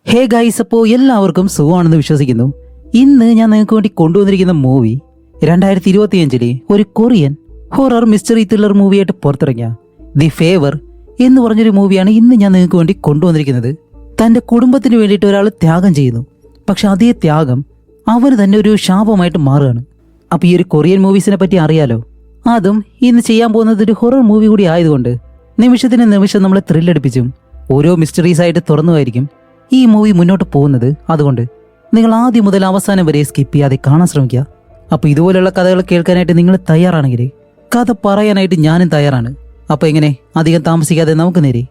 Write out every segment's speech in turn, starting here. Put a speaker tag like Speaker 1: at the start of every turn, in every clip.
Speaker 1: Hey guys, അപ്പോൾ എല്ലാവർക്കും സുഖമാണെന്ന് വിശ്വസിക്കുന്നു. ഇന്ന് ഞാൻ നിങ്ങൾക്ക് വേണ്ടി കൊണ്ടുവന്നിരിക്കുന്ന മൂവി 2025 ഒരു കൊറിയൻ ഹൊറർ മിസ്റ്ററി ത്രില്ലർ മൂവിയായിട്ട് പുറത്തിറങ്ങിയ ദി ഫേവർ എന്ന് പറഞ്ഞൊരു മൂവിയാണ് ഇന്ന് ഞാൻ നിങ്ങൾക്ക് വേണ്ടി കൊണ്ടുവന്നിരിക്കുന്നത്. തൻ്റെ കുടുംബത്തിന് വേണ്ടിയിട്ട് ഒരാൾ ത്യാഗം ചെയ്യുന്നു, പക്ഷെ അതേ ത്യാഗം അവന് തന്നെ ഒരു ശാപമായിട്ട് മാറുകയാണ്. അപ്പോൾ ഈ ഒരു കൊറിയൻ മൂവീസിനെ പറ്റി അറിയാലോ. അതും ഇന്ന് ചെയ്യാൻ പോകുന്നത് ഒരു ഹൊറർ മൂവി കൂടി ആയതുകൊണ്ട് നിമിഷത്തിന് നിമിഷം നമ്മളെ ത്രില്ലടിപ്പിച്ചും ഓരോ മിസ്റ്ററീസ് ആയിട്ട് തുറന്നുമായിരിക്കും ഈ മൂവി മുന്നോട്ട് പോകുന്നത്. അതുകൊണ്ട് നിങ്ങൾ ആദ്യം മുതൽ അവസാനം വരെ സ്കിപ്പ് ചെയ്യാതെ കാണാൻ ശ്രമിക്കുക. അപ്പോൾ ഇതുപോലെയുള്ള കഥകൾ കേൾക്കാനായിട്ട് നിങ്ങൾ തയ്യാറാണെങ്കിൽ കഥ പറയാനായിട്ട് ഞാനും തയ്യാറാണ്. അപ്പോൾ എങ്ങനെ അധികം താമസിക്കാതെ നമുക്ക് നേരെ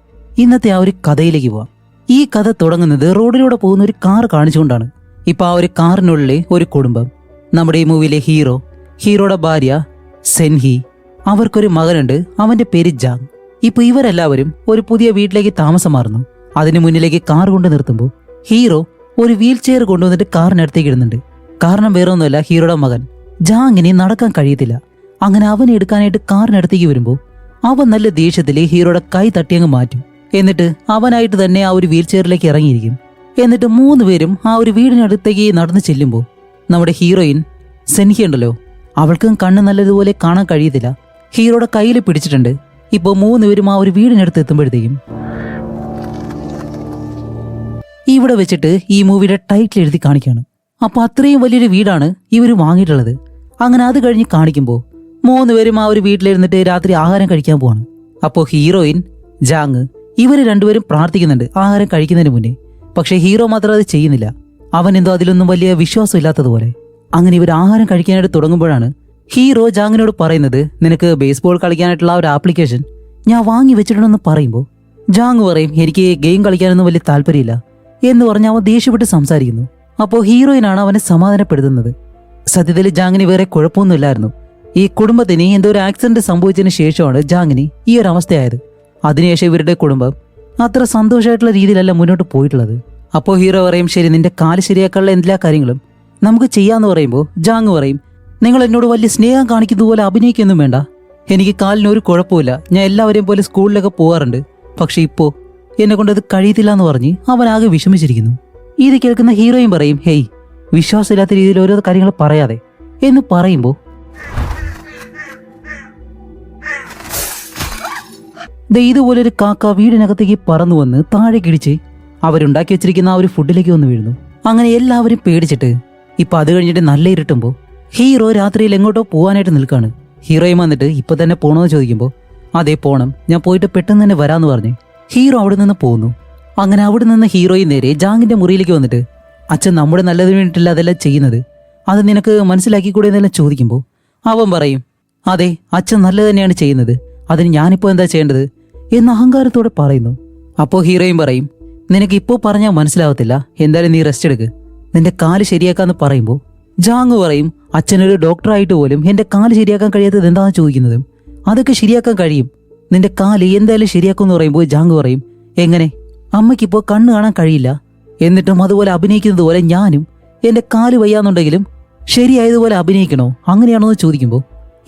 Speaker 1: ഇന്നത്തെ ആ ഒരു കഥയിലേക്ക് പോവാം. ഈ കഥ തുടങ്ങുന്നത് റോഡിലൂടെ പോകുന്ന ഒരു കാർ കാണിച്ചുകൊണ്ടാണ്. ഇപ്പൊ ആ ഒരു കാറിനുള്ളിലെ ഒരു കുടുംബം, നമ്മുടെ ഈ മൂവിയിലെ ഹീറോയുടെ ഭാര്യ സെൻഹി, അവർക്കൊരു മകനുണ്ട്, അവന്റെ പേര് ജാങ്. ഇപ്പൊ ഇവരെല്ലാവരും ഒരു പുതിയ വീട്ടിലേക്ക് താമസം മാറുന്നു. അതിന് മുന്നിലേക്ക് കാർ കൊണ്ട് നിർത്തുമ്പോൾ ഹീറോ ഒരു വീൽ ചെയർ കൊണ്ടുവന്നിട്ട് കാറിനടുത്തേക്ക് ഇടുന്നുണ്ട്. കാരണം വേറൊന്നുമല്ല, ഹീറോയുടെ മകൻ ജാങ്ങിനെ നടക്കാൻ കഴിയത്തില്ല. അങ്ങനെ അവനെ എടുക്കാനായിട്ട് കാറിനടുത്തേക്ക് വരുമ്പോൾ അവൻ നല്ല ദേഷ്യത്തിൽ ഹീറോയുടെ കൈ തട്ടിയങ്ങ് മാറ്റും. എന്നിട്ട് അവനായിട്ട് തന്നെ ആ ഒരു വീൽ ചെയറിലേക്ക് ഇറങ്ങിയിരിക്കും. എന്നിട്ട് 3 പേരും ആ ഒരു വീടിനടുത്തേക്ക് നടന്നു ചെല്ലുമ്പോൾ നമ്മുടെ ഹീറോയിൻ സെൻഹി ഉണ്ടല്ലോ, അവൾക്കും കണ്ണ് നല്ലതുപോലെ കാണാൻ കഴിയത്തില്ല. ഹീറോയുടെ കയ്യിൽ പിടിച്ചിട്ടുണ്ട്. ഇപ്പോൾ 3 പേരും ആ ഒരു വീടിനടുത്ത് എത്തുമ്പോഴത്തേക്കും ഇവിടെ വെച്ചിട്ട് ഈ മൂവിയുടെ ടൈറ്റിൽ എഴുതി കാണിക്കുകയാണ്. അപ്പൊ അത്രയും വലിയൊരു വീടാണ് ഇവർ വാങ്ങിയിട്ടുള്ളത്. അങ്ങനെ അത് കഴിഞ്ഞ് കാണിക്കുമ്പോൾ 3 പേരും ആ ഒരു വീട്ടിലിരുന്നിട്ട് രാത്രി ആഹാരം കഴിക്കാൻ പോവാണ്. അപ്പോൾ ഹീറോയിൻ, ജാങ്, ഇവർ 2 പേരും പ്രാർത്ഥിക്കുന്നുണ്ട് ആഹാരം കഴിക്കുന്നതിന് മുന്നേ. പക്ഷെ ഹീറോ മാത്രം അത് ചെയ്യുന്നില്ല. അവൻ എന്തോ അതിലൊന്നും വലിയ വിശ്വാസം ഇല്ലാത്തതുപോലെ. അങ്ങനെ ഇവർ ആഹാരം കഴിക്കാനായിട്ട് തുടങ്ങുമ്പോഴാണ് ഹീറോ ജാങ്ങിനോട് പറയുന്നത്, നിനക്ക് ബേസ്ബോൾ കളിക്കാനായിട്ടുള്ള ആ ഒരു ആപ്ലിക്കേഷൻ ഞാൻ വാങ്ങി വെച്ചിട്ടുണ്ടെന്ന് പറയുമ്പോൾ ജാങ് പറയും, എനിക്ക് ഗെയിം കളിക്കാനൊന്നും വലിയ താല്പര്യമില്ല എന്ന് പറഞ്ഞ് അവൻ ദേഷ്യപ്പെട്ട് സംസാരിക്കുന്നു. അപ്പോൾ ഹീറോയിനാണ് അവനെ സമാധാനപ്പെടുത്തുന്നത്. സത്യത്തിൽ ജാങ്ങിന് വേറെ കുഴപ്പമൊന്നുമില്ലായിരുന്നു. ഈ കുടുംബത്തിന് എന്തോ ഒരു ആക്സിഡന്റ് സംഭവിച്ചതിന് ശേഷമാണ് ജാങ്ങിന് ഈ ഒരു അവസ്ഥയായത്. അതിനുശേഷം ഇവരുടെ കുടുംബം അത്ര സന്തോഷമായിട്ടുള്ള രീതിയിലല്ല മുന്നോട്ട് പോയിട്ടുള്ളത്. അപ്പോൾ ഹീറോ പറയും, ശരി, നിന്റെ കാല് ശരിയാക്കാനുള്ള എല്ലാ കാര്യങ്ങളും നമുക്ക് ചെയ്യാന്ന് പറയുമ്പോൾ ജാങ് പറയും, നിങ്ങൾ എന്നോട് വലിയ സ്നേഹം കാണിക്കുന്നത് പോലെ അഭിനയിക്കൊന്നും വേണ്ട. എനിക്ക് കാലിന് ഒരു കുഴപ്പമില്ല, ഞാൻ എല്ലാവരെയും പോലെ സ്കൂളിലൊക്കെ പോകാറുണ്ട്. പക്ഷെ ഇപ്പോൾ എന്നെ കൊണ്ട് അത് കഴിയത്തില്ല എന്ന് പറഞ്ഞ് അവനാകെ വിഷമിച്ചിരിക്കുന്നു. ഇത് കേൾക്കുന്ന ഹീറോയും പറയും, ഹേയ്, വിശ്വാസമില്ലാത്ത രീതിയിൽ ഓരോ കാര്യങ്ങൾ പറയാതെ എന്ന് പറയുമ്പോൾ ഇതുപോലൊരു കാക്ക വീടിനകത്തേക്ക് പറന്നു വന്ന് താഴെ കിടിച്ച് അവരുണ്ടാക്കി വെച്ചിരിക്കുന്ന ആ ഒരു ഫുഡിലേക്ക് വന്ന് വീഴുന്നു. അങ്ങനെ എല്ലാവരും പേടിച്ചിട്ട് ഇപ്പൊ അത് കഴിഞ്ഞിട്ട് നല്ല ഇരുട്ടുമ്പോൾ ഹീറോ രാത്രിയിൽ എങ്ങോട്ടോ പോകാനായിട്ട് നിൽക്കാണ്. ഹീറോയും വന്നിട്ട് ഇപ്പൊ തന്നെ പോണോന്ന് ചോദിക്കുമ്പോൾ, അതെ പോണം, ഞാൻ പോയിട്ട് പെട്ടെന്ന് തന്നെ വരാന്ന് പറഞ്ഞ് ഹീറോ അവിടെ നിന്ന് പോകുന്നു. അങ്ങനെ അവിടെ നിന്ന് ഹീറോയും നേരെ ജാങ്ങിന്റെ മുറിയിലേക്ക് വന്നിട്ട്, അച്ഛൻ നമ്മുടെ നല്ലതിന് വേണ്ടിയിട്ടില്ല അതെല്ലാം ചെയ്യുന്നത്, അത് നിനക്ക് മനസ്സിലാക്കിക്കൂടെ എന്നെല്ലാം ചോദിക്കുമ്പോൾ അവൻ പറയും, അതെ, അച്ഛൻ നല്ലത് തന്നെയാണ് ചെയ്യുന്നത്, അതിന് ഞാനിപ്പോൾ എന്താ ചെയ്യേണ്ടത് എന്ന് അഹങ്കാരത്തോടെ പറയുന്നു. അപ്പോൾ ഹീറോയും പറയും, നിനക്ക് ഇപ്പോൾ പറഞ്ഞാൽ മനസ്സിലാവത്തില്ല, എന്തായാലും നീ റെസ്റ്റ് എടുക്ക്, നിന്റെ കാല് ശരിയാക്കാന്ന് പറയുമ്പോൾ ജാങ് പറയും, അച്ഛനൊരു ഡോക്ടറായിട്ട് പോലും എന്റെ കാല് ശരിയാക്കാൻ കഴിയാത്തത് എന്താണെന്ന് ചോദിക്കുന്നത്. അതൊക്കെ ശരിയാക്കാൻ കഴിയും, നിന്റെ കാല് എന്തായാലും ശരിയാക്കും എന്ന് പറയുമ്പോൾ ജാങ് പറയും, എങ്ങനെ, അമ്മയ്ക്കിപ്പോൾ കണ്ണ് കാണാൻ കഴിയില്ല, എന്നിട്ടും അതുപോലെ അഭിനയിക്കുന്നത് പോലെ ഞാനും എന്റെ കാല് വയ്യാന്നുണ്ടെങ്കിലും ശരിയായതുപോലെ അഭിനയിക്കണോ, അങ്ങനെയാണോ എന്ന് ചോദിക്കുമ്പോൾ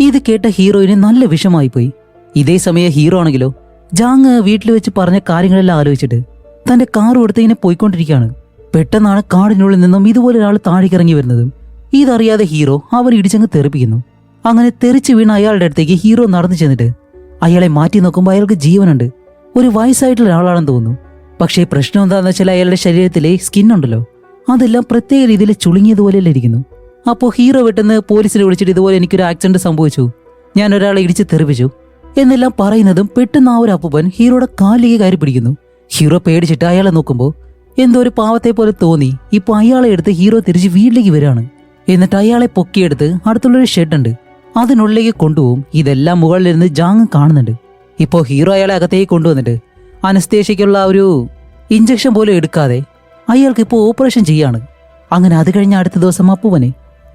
Speaker 1: ഇത് കേട്ട ഹീറോയിന് നല്ല വിഷമായി പോയി. ഇതേ സമയം ഹീറോ ആണെങ്കിലോ ജാങ് വീട്ടിൽ വെച്ച് പറഞ്ഞ കാര്യങ്ങളെല്ലാം ആലോചിച്ചിട്ട് തന്റെ കാറും എടുത്ത് ഇങ്ങനെ പോയിക്കൊണ്ടിരിക്കുകയാണ്. പെട്ടെന്നാണ് കാടിനുള്ളിൽ നിന്നും ഇതുപോലെ ഒരാൾ താഴേക്കിറങ്ങി വരുന്നതും ഇതറിയാതെ ഹീറോ അവർ ഇടിച്ചങ്ങ് തെറിപ്പിക്കുന്നു. അങ്ങനെ തെറിച്ച് വീണ അയാളുടെ അടുത്തേക്ക് ഹീറോ നടന്നു ചെന്നിട്ട് അയാളെ മാറ്റി നോക്കുമ്പോൾ അയാൾക്ക് ജീവനുണ്ട്. ഒരു വയസ്സായിട്ടുള്ള ഒരാളാണെന്ന് തോന്നുന്നു. പക്ഷേ പ്രശ്നം എന്താണെന്ന് വെച്ചാൽ അയാളുടെ ശരീരത്തിലെ സ്കിന്നുണ്ടല്ലോ, അതെല്ലാം പ്രത്യേക രീതിയിൽ ചുളുങ്ങിയതുപോലെയല്ല ഇരിക്കുന്നു. അപ്പോൾ ഹീറോ പെട്ടെന്ന് പോലീസിനെ വിളിച്ചിട്ട് ഇതുപോലെ എനിക്കൊരു ആക്സിഡന്റ് സംഭവിച്ചു, ഞാൻ ഒരാളെ ഇടിച്ച് തെറിപ്പിച്ചു എന്നെല്ലാം പറയുന്നതും പെട്ടെന്ന് ആ ഒരു അപ്പൂപ്പൻ ഹീറോയുടെ കാലിലേക്ക് കയറി പിടിക്കുന്നു. ഹീറോ പേടിച്ചിട്ട് അയാളെ നോക്കുമ്പോൾ എന്തോ ഒരു പാവത്തെ പോലെ തോന്നി. ഇപ്പോൾ അയാളെ എടുത്ത് ഹീറോ തിരിച്ച് വീട്ടിലേക്ക് വരികയാണ്. എന്നിട്ട് അയാളെ പൊക്കിയെടുത്ത് അടുത്തുള്ളൊരു ഷെഡുണ്ട്, അതിനുള്ളിലേക്ക് കൊണ്ടുപോകും. ഇതെല്ലാം മുകളിലിരുന്ന് ജാങ് കാണുന്നുണ്ട്. ഇപ്പോൾ ഹീറോ അയാളെ അകത്തേക്ക് കൊണ്ടുവന്നിട്ട് അനസ്തേഷ്യക്കുള്ള ഒരു ഇഞ്ചക്ഷൻ പോലും എടുക്കാതെ അയാൾക്ക് ഇപ്പോൾ ഓപ്പറേഷൻ ചെയ്യാണ്. അങ്ങനെ അത് കഴിഞ്ഞ അടുത്ത ദിവസം അപ്പുവനെ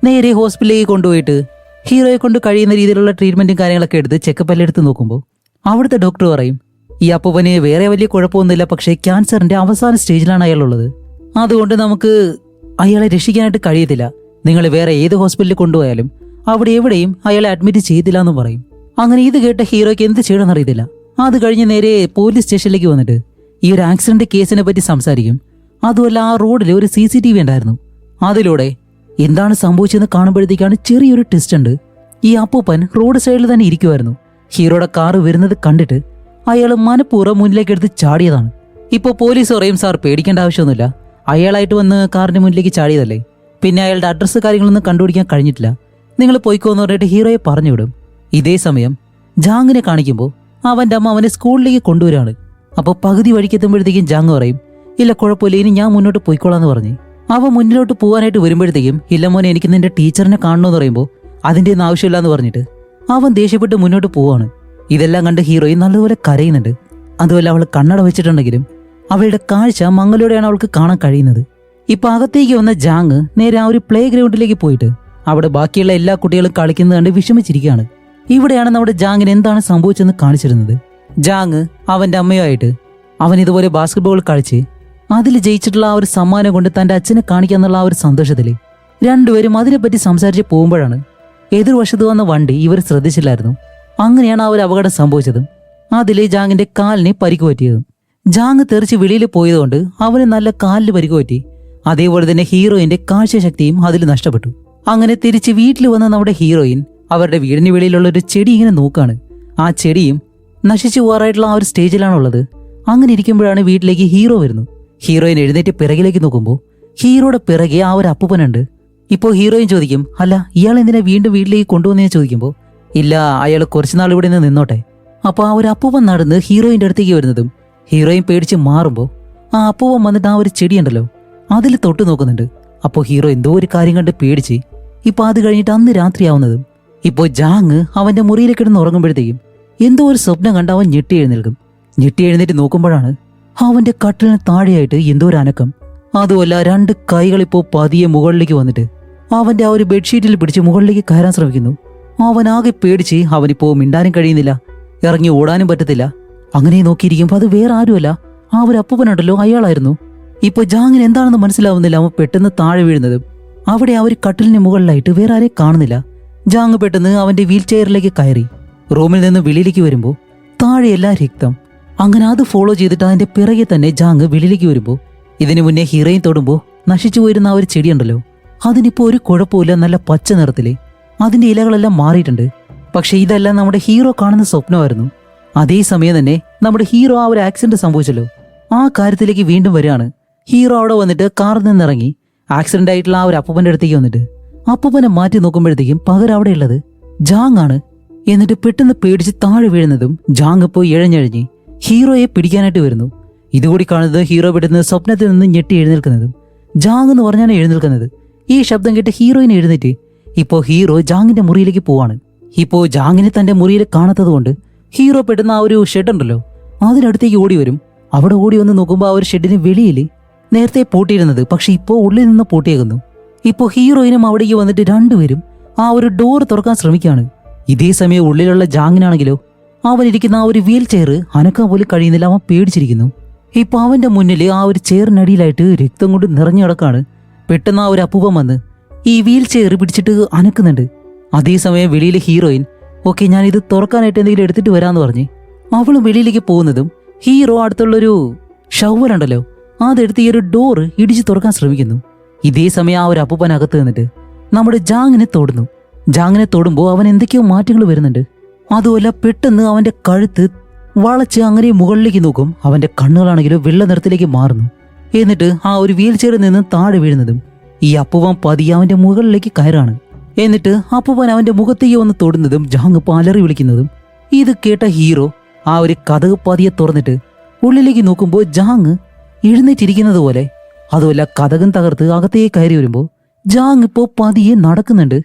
Speaker 1: നേരെ ഹോസ്പിറ്റലിലേക്ക് കൊണ്ടുപോയിട്ട് ഹീറോയെ കൊണ്ട് കഴിയുന്ന രീതിയിലുള്ള ട്രീറ്റ്മെന്റും കാര്യങ്ങളൊക്കെ എടുത്ത് ചെക്കപ്പ് എല്ലാം എടുത്ത് നോക്കുമ്പോൾ അവിടുത്തെ ഡോക്ടർ പറയും, ഈ അപ്പുവന് വേറെ വലിയ കുഴപ്പമൊന്നുമില്ല, പക്ഷേ ക്യാൻസറിന്റെ അവസാന സ്റ്റേജിലാണ് അയാളുള്ളത്, അതുകൊണ്ട് നമുക്ക് അയാളെ രക്ഷിക്കാനായിട്ട് കഴിയത്തില്ല, നിങ്ങൾ വേറെ ഏത് ഹോസ്പിറ്റലിൽ കൊണ്ടുപോയാലും അവിടെ എവിടെയും അയാളെ അഡ്മിറ്റ് ചെയ്തില്ല എന്നും പറയും. അങ്ങനെ ഇത് കേട്ട ഹീറോയ്ക്ക് എന്ത് ചെയ്യണമെന്ന് അറിയത്തില്ല. അത് കഴിഞ്ഞ് നേരെ പോലീസ് സ്റ്റേഷനിലേക്ക് വന്നിട്ട് ഈ ഒരു ആക്സിഡന്റ് കേസിനെ പറ്റി സംസാരിക്കും. അതുമല്ല ആ റോഡിൽ ഒരു CCTV ഉണ്ടായിരുന്നു. അതിലൂടെ എന്താണ് സംഭവിച്ചതെന്ന് കാണുമ്പോഴത്തേക്കാണ് ചെറിയൊരു ട്വിസ്റ്റ് ഉണ്ട്. ഈ അപ്പൂപ്പൻ റോഡ് സൈഡിൽ തന്നെ ഇരിക്കുമായിരുന്നു. ഹീറോയുടെ കാറ് വരുന്നത് കണ്ടിട്ട് അയാൾ മനഃപൂർവ്വം മുന്നിലേക്ക് എടുത്ത് ചാടിയതാണ്. ഇപ്പോൾ പോലീസ് പറയും സാർ പേടിക്കേണ്ട ആവശ്യമൊന്നുമില്ല, അയാളായിട്ട് വന്ന് കാറിന്റെ മുന്നിലേക്ക് ചാടിയതല്ലേ, പിന്നെ അയാളുടെ അഡ്രസ്സ് കാര്യങ്ങളൊന്നും കണ്ടുപിടിക്കാൻ കഴിഞ്ഞിട്ടില്ല, നിങ്ങൾ പോയിക്കോന്ന് പറഞ്ഞിട്ട് ഹീറോയെ പറഞ്ഞുവിടും. ഇതേ സമയം ജാങ്ങിനെ കാണിക്കുമ്പോൾ അവന്റെ അമ്മ അവനെ സ്കൂളിലേക്ക് കൊണ്ടുവരാണ്. അപ്പോൾ പകുതി വഴിക്കെത്തുമ്പോഴത്തേക്കും ജാങ് പറയും ഇല്ല കുഴപ്പമില്ല, ഇനി ഞാൻ മുന്നോട്ട് പോയിക്കോളാന്ന് പറഞ്ഞ് അവൻ മുന്നിലോട്ട് പോകാനായിട്ട് വരുമ്പോഴത്തേക്കും ഇല്ല മോനെ എനിക്ക് നിന്റെ ടീച്ചറിനെ കാണണമെന്ന് പറയുമ്പോൾ അതിൻ്റെ ഒന്നും ആവശ്യമില്ല എന്ന് പറഞ്ഞിട്ട് അവൻ ദേഷ്യപ്പെട്ട് മുന്നോട്ട് പോവാണ്. ഇതെല്ലാം കണ്ട് ഹീറോയിൻ നല്ലപോലെ കരയുന്നുണ്ട്. അതുപോലെ അവൾ കണ്ണട വെച്ചിട്ടുണ്ടെങ്കിലും അവളുടെ കാഴ്ച മങ്ങലോടെയാണ് അവൾക്ക് കാണാൻ കഴിയുന്നത്. ഇപ്പൊ അകത്തേക്ക് വന്ന ജാങ് നേരെ ആ ഒരു പ്ലേ ഗ്രൗണ്ടിലേക്ക് പോയിട്ട് അവിടെ ബാക്കിയുള്ള എല്ലാ കുട്ടികളും കളിക്കുന്നത് കണ്ട് വിഷമിച്ചിരിക്കുകയാണ്. ഇവിടെയാണ് നമ്മുടെ ജാങ്ങിന് എന്താണ് സംഭവിച്ചെന്ന് കാണിച്ചിരുന്നത്. ജാങ് അവന്റെ അമ്മയുമായിട്ട് അവൻ ഇതുപോലെ ബാസ്കറ്റ്ബോൾ കളിച്ച് അതിൽ ജയിച്ചിട്ടുള്ള ആ ഒരു സമ്മാനം കൊണ്ട് തന്റെ അച്ഛനെ കാണിക്കാന്നുള്ള ആ ഒരു സന്തോഷത്തില് രണ്ടുപേരും അതിനെപ്പറ്റി സംസാരിച്ച് പോകുമ്പോഴാണ് എതിർവശത്ത് വന്ന വണ്ടി ഇവർ ശ്രദ്ധിച്ചില്ലായിരുന്നു. അങ്ങനെയാണ് ആ ഒരു അപകടം സംഭവിച്ചതും അതില് ജാങ്ങിന്റെ കാലിന് പരിക്ക് പറ്റിയതും. ജാങ് തെറിച്ച് വെളിയിൽ പോയതുകൊണ്ട് അവന് നല്ല കാലിന് പരിക്ക് പറ്റി. അതേപോലെ തന്നെ ഹീറോയിന്റെ കാഴ്ചശക്തിയും അതിൽ നഷ്ടപ്പെട്ടു. അങ്ങനെ തിരിച്ച് വീട്ടിൽ വന്ന നമ്മുടെ ഹീറോയിൻ അവരുടെ വീടിന് വെളിയിലുള്ള ഒരു ചെടി ഇങ്ങനെ നോക്കാണ്. ആ ചെടിയും നശിച്ചു പോകാറായിട്ടുള്ള ആ ഒരു സ്റ്റേജിലാണുള്ളത്. അങ്ങനെ ഇരിക്കുമ്പോഴാണ് വീട്ടിലേക്ക് ഹീറോ വരുന്നു. ഹീറോയിൻ എഴുന്നേറ്റ് പിറകിലേക്ക് നോക്കുമ്പോൾ ഹീറോയുടെ പിറകെ ആ ഒരു അപ്പൂപ്പനുണ്ട്. ഇപ്പോൾ ഹീറോയിൻ ചോദിക്കും അല്ല ഇയാൾ എന്തിനാ വീണ്ടും വീട്ടിലേക്ക് കൊണ്ടുവന്നതെന്ന് ചോദിക്കുമ്പോൾ ഇല്ല അയാൾ കുറച്ചുനാൾ ഇവിടെ നിന്ന് നിന്നോട്ടെ. അപ്പോൾ ആ ഒരു അപ്പൂപ്പൻ നടന്ന് ഹീറോയിന്റെ അടുത്തേക്ക് വരുന്നതും ഹീറോയിൻ പേടിച്ച് മാറുമ്പോൾ ആ അപ്പൂപ്പൻ വന്നിട്ട് ആ ഒരു ചെടിയുണ്ടല്ലോ അതിൽ തൊട്ട് നോക്കുന്നുണ്ട്. അപ്പോൾ ഹീറോ എന്തോ ഒരു കാര്യം കണ്ട് പേടിച്ച് ഇപ്പൊ അത് കഴിഞ്ഞിട്ട് അന്ന് രാത്രിയാവുന്നതും ഇപ്പോൾ ജാങ് അവന്റെ മുറിയിൽ കിടന്ന് ഉറങ്ങുമ്പോഴത്തേക്കും എന്തോ ഒരു സ്വപ്നം കണ്ട് അവൻ ഞെട്ടി എഴുന്നേൽക്കും. ഞെട്ടി എഴുന്നേറ്റ് നോക്കുമ്പോഴാണ് അവന്റെ കട്ടിലിന് താഴെയായിട്ട് എന്തോ ഒരു അനക്കം. അതുമല്ല രണ്ട് കൈകൾ ഇപ്പോൾ പതിയെ മുകളിലേക്ക് വന്നിട്ട് അവന്റെ ആ ഒരു ബെഡ്ഷീറ്റിൽ പിടിച്ച് മുകളിലേക്ക് കയറാൻ ശ്രമിക്കുന്നു. അവൻ ആകെ പേടിച്ച് അവനിപ്പോ മിണ്ടാനും കഴിയുന്നില്ല, ഇറങ്ങി ഓടാനും പറ്റത്തില്ല. അങ്ങനെ നോക്കിയിരിക്കുമ്പോൾ അത് വേറെ ആരുമല്ല ആ ഒരു അപ്പൂപ്പനുണ്ടല്ലോ അയാളായിരുന്നു. ഇപ്പൊ ജാങ്ങിന് എന്താണെന്ന് മനസ്സിലാവുന്നില്ല. അവൻ പെട്ടെന്ന് താഴെ വീഴുന്നതും അവിടെ ആ ഒരു കട്ടിലിന് മുകളിലായിട്ട് വേറെ ആരെയും കാണുന്നില്ല. ജാങ് പെട്ടെന്ന് അവന്റെ വീൽ ചെയറിലേക്ക് കയറി റൂമിൽ നിന്ന് വെളിയിലേക്ക് വരുമ്പോൾ താഴെയെല്ലാം രക്തം. അങ്ങനെ അത് ഫോളോ ചെയ്തിട്ട് അതിന്റെ പിറകെ തന്നെ ജാങ് വെളിയിലേക്ക് വരുമ്പോൾ ഇതിനു മുന്നേ ഹീറോയിൻ തൊടുമ്പോൾ നശിച്ചു പോയിരുന്ന ആ ഒരു ചെടിയുണ്ടല്ലോ അതിനിപ്പോ ഒരു കുഴപ്പമില്ല, നല്ല പച്ച നിറത്തില് അതിന്റെ ഇലകളെല്ലാം മാറിയിട്ടുണ്ട്. പക്ഷെ ഇതെല്ലാം നമ്മുടെ ഹീറോ കാണുന്ന സ്വപ്നമായിരുന്നു. അതേസമയം തന്നെ നമ്മുടെ ഹീറോ ആ ഒരു ആക്സിഡന്റ് സംഭവിച്ചല്ലോ ആ കാര്യത്തിലേക്ക് വീണ്ടും വരികയാണ്. ഹീറോ അവിടെ വന്നിട്ട് കാറിൽ നിന്നിറങ്ങി ആക്സിഡന്റ് ആയിട്ടുള്ള ആ ഒരു അപ്പൂപ്പന്റെ അടുത്തേക്ക് വന്നിട്ട് അപ്പൂപ്പനെ മാറ്റി നോക്കുമ്പോഴത്തേക്കും പകരം അവിടെ ഉള്ളത് ജാങ് ആണ്. എന്നിട്ട് പെട്ടെന്ന് പേടിച്ച് താഴെ വീഴുന്നതും ജാങ് പോയി ഇഴഞ്ഞഴിഞ്ഞ് ഹീറോയെ പിടിക്കാനായിട്ട് വരുന്നു. ഇതുകൂടി കാണുന്നത് ഹീറോ പെട്ടെന്ന് സ്വപ്നത്തിൽ നിന്ന് ഞെട്ടി എഴുന്നേൽക്കുന്നതും ജാങ് എന്ന് പറഞ്ഞാണ് എഴുന്നേൽക്കുന്നത്. ഈ ശബ്ദം കേട്ട് ഹീറോയിനെ എഴുന്നേറ്റ് ഇപ്പോ ഹീറോ ജാങ്ങിന്റെ മുറിയിലേക്ക് പോവാണ്. ഇപ്പോ ജാങ്ങിനെ തന്റെ മുറിയിൽ കാണാത്തത് കൊണ്ട് ഹീറോ പെട്ടെന്ന് ആ ഒരു ഷെഡ് ഉണ്ടല്ലോ അതിനടുത്തേക്ക് ഓടി വരും. അവിടെ ഓടി വന്ന് നോക്കുമ്പോൾ ആ ഒരു ഷെഡിന് വെളിയിൽ നേരത്തെ പൂട്ടിയിരുന്നത് പക്ഷെ ഇപ്പോൾ ഉള്ളിൽ നിന്ന് പൂട്ടിയേക്കുന്നു. ഇപ്പോൾ ഹീറോയിനും അവിടേക്ക് വന്നിട്ട് രണ്ടുപേരും ആ ഒരു ഡോർ തുറക്കാൻ ശ്രമിക്കുകയാണ്. ഇതേ സമയം ഉള്ളിലുള്ള ജാങ്ങിനാണെങ്കിലോ അവനിരിക്കുന്ന ആ ഒരു വീൽ ചെയർ അനക്കാൻ പോലും കഴിയുന്നില്ല. അവൻ പേടിച്ചിരിക്കുന്നു. ഇപ്പൊ അവന്റെ മുന്നിൽ ആ ഒരു ചെയറിനടിയിലായിട്ട് രക്തം കൊണ്ട് നിറഞ്ഞു കിടക്കാണ്. പെട്ടെന്ന് ആ ഒരു അപ്പൂപ്പൻ വന്ന് ഈ വീൽ ചെയർ പിടിച്ചിട്ട് അനക്കുന്നുണ്ട്. അതേസമയം വെളിയിൽ ഹീറോയിൻ ഓക്കെ ഞാൻ ഇത് തുറക്കാനായിട്ട് എന്തെങ്കിലും എടുത്തിട്ട് വരാന്ന് പറഞ്ഞ് അവളും വെളിയിലേക്ക് പോകുന്നതും ഹീറോ അടുത്തുള്ളൊരു ഷവലുണ്ടല്ലോ അതെടുത്ത് ഈ ഒരു ഡോറ് ഇടിച്ചു തുറക്കാൻ ശ്രമിക്കുന്നു. ഇതേ സമയം ആ ഒരു അപ്പൂപ്പൻ അകത്ത് നിന്നിട്ട് നമ്മുടെ ജാങ്ങിനെ തൊടുന്നു. ജാങ്ങിനെ തൊടുമ്പോൾ അവൻ എന്തൊക്കെയോ മാറ്റങ്ങൾ വരുന്നുണ്ട്. അതുമല്ല പെട്ടെന്ന് അവന്റെ കഴുത്ത് വളച്ച് അങ്ങനെ മുകളിലേക്ക് നോക്കും. അവന്റെ കണ്ണുകളാണെങ്കിലും വെള്ള നിറത്തിലേക്ക് മാറുന്നു. എന്നിട്ട് ആ ഒരു വീൽ ചെയറിൽ നിന്ന് താഴെ വീഴുന്നതും ഈ അപ്പൂപ്പൻ പതിയെ അവന്റെ മുകളിലേക്ക് കയറാണ്. എന്നിട്ട് അപ്പൂപ്പൻ അവന്റെ മുഖത്തേക്ക് വന്ന് തൊടുന്നതും ജാങ് പാലറി വിളിക്കുന്നതും ഇത് കേട്ട ഹീറോ ആ ഒരു കതക് പതിയെ തുറന്നിട്ട് ഉള്ളിലേക്ക് നോക്കുമ്പോൾ ജാങ് എഴുന്നേറ്റിരിക്കുന്നത് പോലെ. അതുമല്ല കതകം തകർത്ത് അകത്തേക്ക് കയറി വരുമ്പോൾ ജാങ് ഇപ്പോൾ പതിയെ നടക്കുന്നുണ്ട്.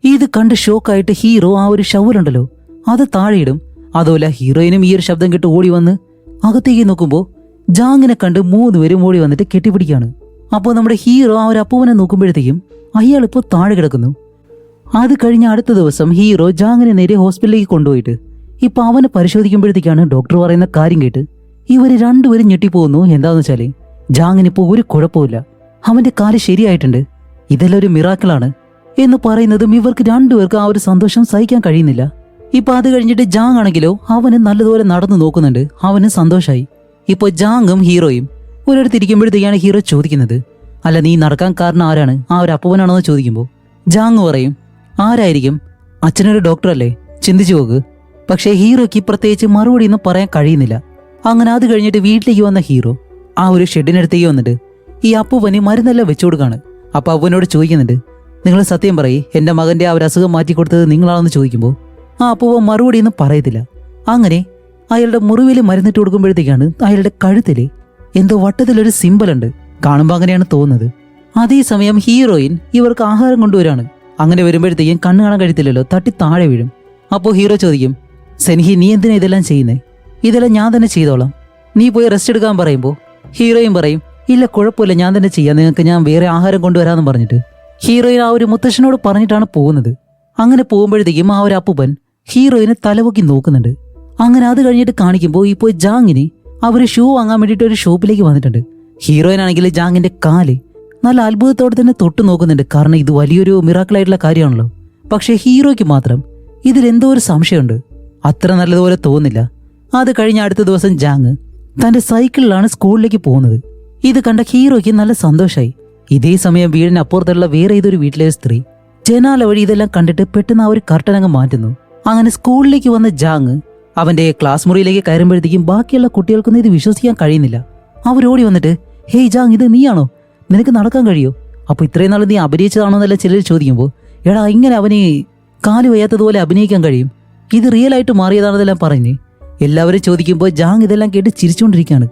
Speaker 1: ഇത് കണ്ട് ഷോക്കായിട്ട് ഹീറോ ആ ഒരു ഷവലുണ്ടല്ലോ അത് താഴെയിടും. അതുമല്ല ഹീറോയിനും ഈ ഒരു ശബ്ദം കേട്ട് ഓടി വന്ന് അകത്തേക്ക് നോക്കുമ്പോൾ ജാങ്ങിനെ കണ്ട് 3 പേരും ഓടി വന്നിട്ട് കെട്ടിപ്പിടിക്കാണ്. അപ്പോൾ നമ്മുടെ ഹീറോ ആ ഒരു അപ്പൂവനെ നോക്കുമ്പോഴത്തേക്കും അയാളിപ്പോൾ താഴെ കിടക്കുന്നു. അത് കഴിഞ്ഞ അടുത്ത ദിവസം ഹീറോ ജാങ്ങിനെ നേരെ ഹോസ്പിറ്റലിലേക്ക് കൊണ്ടുപോയിട്ട് ഇപ്പൊ അവനെ പരിശോധിക്കുമ്പോഴത്തേക്കാണ് ഡോക്ടർ പറയുന്ന കാര്യം കേട്ട് ഇവര് രണ്ടുപേരും ഞെട്ടിപ്പോകുന്നു. എന്താന്ന് വെച്ചാല് ജാങ്ങിനിപ്പോ ഒരു കുഴപ്പമില്ല, അവന്റെ കാല് ശരിയായിട്ടുണ്ട്, ഇതെല്ലാം ഒരു മിറാക്കിളാണ് എന്ന് പറയുന്നതും ഇവർക്ക് രണ്ടുപേർക്ക് ആ ഒരു സന്തോഷം സഹിക്കാൻ കഴിയുന്നില്ല. ഇപ്പൊ അത് കഴിഞ്ഞിട്ട് ജാങ് ആണെങ്കിലോ അവന് നല്ലതുപോലെ നടന്നു നോക്കുന്നുണ്ട്. അവന് സന്തോഷായി. ഇപ്പൊ ജാങ്ങും ഹീറോയും ഒരിടത്തിരിക്കുമ്പോഴത്തേക്കാണ് ഹീറോ ചോദിക്കുന്നത്, അല്ല നീ നടക്കാൻ കാരണം ആരാണ്, ആ ഒരു അപ്പൂപ്പനാണോ എന്ന് ചോദിക്കുമ്പോൾ ജാങ് പറയും, ആരായിരിക്കും, അച്ഛനൊരു ഡോക്ടറല്ലേ, ചിന്തിച്ചു നോക്ക്. പക്ഷേ ഹീറോയ്ക്ക് പ്രത്യേകിച്ച് മറുപടി ഒന്നും പറയാൻ കഴിയുന്നില്ല. അങ്ങനെ അത് കഴിഞ്ഞിട്ട് വീട്ടിലേക്ക് വന്ന ഹീറോ ആ ഒരു ഷെഡിനടുത്തേക്ക് വന്നിട്ട് ഈ അപ്പൂപ്പന് മരുന്നെല്ലാം വെച്ചു കൊടുക്കാണ്. അപ്പൊ അപ്പൂപ്പനോട് ചോദിക്കുന്നുണ്ട്, നിങ്ങൾ സത്യം പറയ്, എന്റെ മകന്റെ ആ ഒരു അസുഖം മാറ്റിക്കൊടുത്തത് നിങ്ങളാണെന്ന് ചോദിക്കുമ്പോൾ ആ അപ്പൂപ്പൻ മറുപടി ഒന്നും പറയത്തില്ല. അങ്ങനെ അയാളുടെ മുറിവിൽ മരുന്നിട്ട് കൊടുക്കുമ്പോഴത്തേക്കാണ് അയാളുടെ കഴുത്തില് എന്തോ വട്ടത്തിലൊരു സിമ്പൽ ഉണ്ട്. കാണുമ്പോൾ അങ്ങനെയാണ് തോന്നുന്നത്. അതേസമയം ഹീറോയിൻ ഇവർക്ക് ആഹാരം കൊണ്ടുവരാണ്. അങ്ങനെ വരുമ്പോഴത്തേക്കും കണ്ണു കാണാൻ കഴിയത്തില്ലല്ലോ, തട്ടി താഴെ വീഴും. അപ്പോൾ ഹീറോ ചോദിക്കും, സെൻഹി നീ എന്തിനാ ഇതെല്ലാം ചെയ്യുന്നേ, ഇതെല്ലാം ഞാൻ തന്നെ ചെയ്തോളാം, നീ പോയി റെസ്റ്റ് എടുക്കാൻ പറയുമ്പോൾ ഹീറോയും പറയും, ഇല്ല കുഴപ്പമില്ല ഞാൻ തന്നെ ചെയ്യാം, നിങ്ങൾക്ക് ഞാൻ വേറെ ആഹാരം കൊണ്ടുവരാമെന്ന് പറഞ്ഞിട്ട് ഹീറോയിൻ ആ ഒരു മുത്തശ്ശനോട് പറഞ്ഞിട്ടാണ് പോകുന്നത്. അങ്ങനെ പോകുമ്പോഴത്തേക്കും ആ ഒരു അപ്പൂപ്പൻ ഹീറോയിനെ തലപൊക്കി നോക്കുന്നുണ്ട്. അങ്ങനെ അത് കഴിഞ്ഞിട്ട് കാണിക്കുമ്പോൾ ഇപ്പോൾ ജാങ്ങിന് അവർ ഷൂ വാങ്ങാൻ വേണ്ടിയിട്ട് ഒരു ഷോപ്പിലേക്ക് വന്നിട്ടുണ്ട്. ഹീറോയിനാണെങ്കിൽ ജാങ്ങിന്റെ കാല് നല്ല അത്ഭുതത്തോടെ തന്നെ തൊട്ട് നോക്കുന്നുണ്ട്. കാരണം ഇത് വലിയൊരു മിറാക്കിളായിട്ടുള്ള കാര്യമാണല്ലോ. പക്ഷെ ഹീറോയ്ക്ക് മാത്രം ഇതിലെന്തോ ഒരു സംശയമുണ്ട്. അത്ര നല്ലതുപോലെ തോന്നില്ല. അത് കഴിഞ്ഞ അടുത്ത ദിവസം ജാങ് തന്റെ സൈക്കിളിലാണ് സ്കൂളിലേക്ക് പോകുന്നത്. ഇത് കണ്ട ഹീറോയ്ക്ക് നല്ല സന്തോഷമായി. ഇതേ സമയം വീടിന് അപ്പുറത്തുള്ള വേറെ ഏതൊരു വീട്ടിലെ സ്ത്രീ ജനാല വഴി ഇതെല്ലാം കണ്ടിട്ട് പെട്ടെന്ന് ആ ഒരു കർട്ടൻ അങ്ങ് മാറ്റുന്നു. അങ്ങനെ സ്കൂളിലേക്ക് വന്ന ജാങ് അവന്റെ ക്ലാസ് മുറിയിലേക്ക് കയറുമ്പോഴത്തേക്കും ബാക്കിയുള്ള കുട്ടികൾക്കൊന്നും ഇത് വിശ്വസിക്കാൻ കഴിയുന്നില്ല. അവരോടി വന്നിട്ട്, ഹേയ് ജാങ്, ഇത് നീയാണോ, നിനക്ക് നടക്കാൻ കഴിയോ, അപ്പൊ ഇത്രയും നാൾ നീ അഭിനയിച്ചതാണോ എന്നല്ല ചിലർ ചോദിക്കുമ്പോൾ, എടാ ഇങ്ങനെ അവന് കാല് വയ്യാത്തതുപോലെ അഭിനയിക്കാൻ കഴിയും, ഇത് റിയൽ ആയിട്ട് മാറിയതാണെന്നെല്ലാം പറഞ്ഞ് എല്ലാവരും ചോദിക്കുമ്പോൾ ജാങ് ഇതെല്ലാം കേട്ട് ചിരിച്ചുകൊണ്ടിരിക്കുകയാണ്.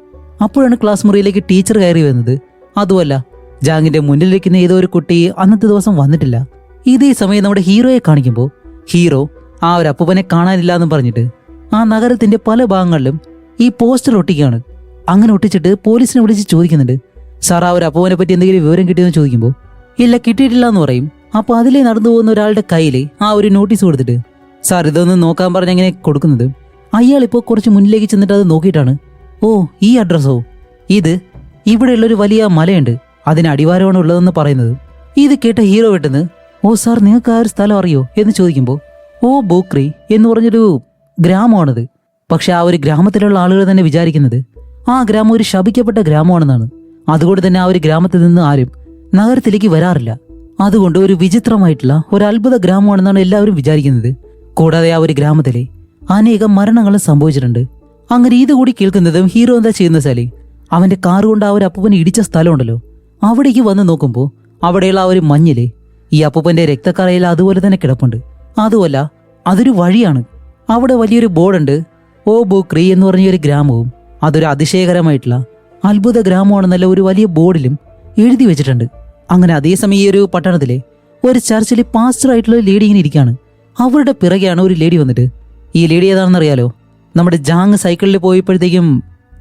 Speaker 1: അപ്പോഴാണ് ക്ലാസ് മുറിയിലേക്ക് ടീച്ചർ കയറി വരുന്നത്. അതുമല്ല, ജാങ്ങിന്റെ മുന്നിലിരിക്കുന്ന ഏതോ ഒരു കുട്ടി അന്നത്തെ ദിവസം വന്നിട്ടില്ല. ഇതേ സമയം നമ്മുടെ ഹീറോയെ കാണിക്കുമ്പോൾ ഹീറോ ആ ഒരു അപ്പൂപ്പനെ കാണാനില്ല എന്ന് പറഞ്ഞിട്ട് ആ നഗരത്തിന്റെ പല ഭാഗങ്ങളിലും ഈ പോസ്റ്റർ ഒട്ടിക്കുകയാണ്. അങ്ങനെ ഒട്ടിച്ചിട്ട് പോലീസിനെ വിളിച്ച് ചോദിക്കുന്നുണ്ട്, സാർ ആ ഒരു അപ്പൂപ്പനെ പറ്റി എന്തെങ്കിലും വിവരം കിട്ടിയെന്ന് ചോദിക്കുമ്പോൾ ഇല്ല കിട്ടിയിട്ടില്ല എന്ന് പറയും. അപ്പൊ അതിലേ നടന്നു പോകുന്ന ഒരാളുടെ കയ്യിൽ ആ ഒരു നോട്ടീസ് കൊടുത്തിട്ട്, സാർ ഇതൊന്ന് നോക്കാൻ പറഞ്ഞ് അങ്ങനെ കൊടുക്കുന്നത്. അയാൾ ഇപ്പോൾ കുറച്ച് മുന്നിലേക്ക് ചെന്നിട്ട് അത് നോക്കിയിട്ടാണ്, ഓ ഈ അഡ്രസ്സോ, ഇത് ഇവിടെയുള്ളൊരു വലിയ മലയുണ്ട്, അതിന് അടിവാരമാണ് ഉള്ളതെന്ന് പറയുന്നത്. ഇത് കേട്ട ഹീറോ പെട്ടെന്ന്, ഓ സാർ നിങ്ങൾക്ക് ആ ഒരു സ്ഥലം അറിയോ എന്ന് ചോദിക്കുമ്പോൾ, ഓ ബോക്രി എന്ന് പറഞ്ഞൊരു ഗ്രാമമാണത്. പക്ഷെ ആ ഒരു ഗ്രാമത്തിലുള്ള ആളുകൾ തന്നെ വിചാരിക്കുന്നത് ആ ഗ്രാമം ഒരു ശപിക്കപ്പെട്ട ഗ്രാമമാണെന്നാണ്. അതുകൊണ്ട് തന്നെ ആ ഒരു ഗ്രാമത്തിൽ നിന്ന് ആരും നഗരത്തിലേക്ക് വരാറില്ല. അതുകൊണ്ട് ഒരു വിചിത്രമായിട്ടുള്ള ഒരു അത്ഭുത ഗ്രാമമാണെന്നാണ് എല്ലാവരും വിചാരിക്കുന്നത്. കൂടാതെ ആ ഒരു ഗ്രാമത്തിലെ അനേകം മരണങ്ങളും സംഭവിച്ചിട്ടുണ്ട്. അങ്ങനെ ഇതുകൂടി കേൾക്കുന്നതും ഹീറോ എന്താ ചെയ്യുന്ന വെച്ചാല് അവന്റെ കാറ് കൊണ്ട് ആ ഒരു അപ്പൂപ്പനെ ഇടിച്ച സ്ഥലമുണ്ടല്ലോ, അവിടേക്ക് വന്ന് നോക്കുമ്പോൾ അവിടെയുള്ള ആ ഒരു മഞ്ഞില് ഈ അപ്പൂപ്പന്റെ രക്തക്കറയിൽ അതുപോലെ തന്നെ കിടപ്പുണ്ട്. അതുമല്ല, അതൊരു വഴിയാണ്. അവിടെ വലിയൊരു ബോർഡുണ്ട്, ഓ ബോക്രി എന്ന് പറഞ്ഞ ഒരു ഗ്രാമവും അതൊരു അതിശയകരമായിട്ടുള്ള അത്ഭുത ഗ്രാമമാണെന്നല്ല ഒരു വലിയ ബോർഡിലും എഴുതി വെച്ചിട്ടുണ്ട്. അങ്ങനെ അതേസമയം ഈ ഒരു പട്ടണത്തിലെ ഒരു ചർച്ചിൽ പാസ്റ്റർ ആയിട്ടുള്ള ഒരു ലേഡി ഇങ്ങനെ ഇരിക്കുകയാണ്. അവരുടെ പിറകെയാണ് ഒരു ലേഡി വന്നിട്ട്, ഈ ലേഡി ഏതാണെന്നറിയാലോ, നമ്മുടെ ജാങ് സൈക്കിളിൽ പോയപ്പോഴത്തേക്കും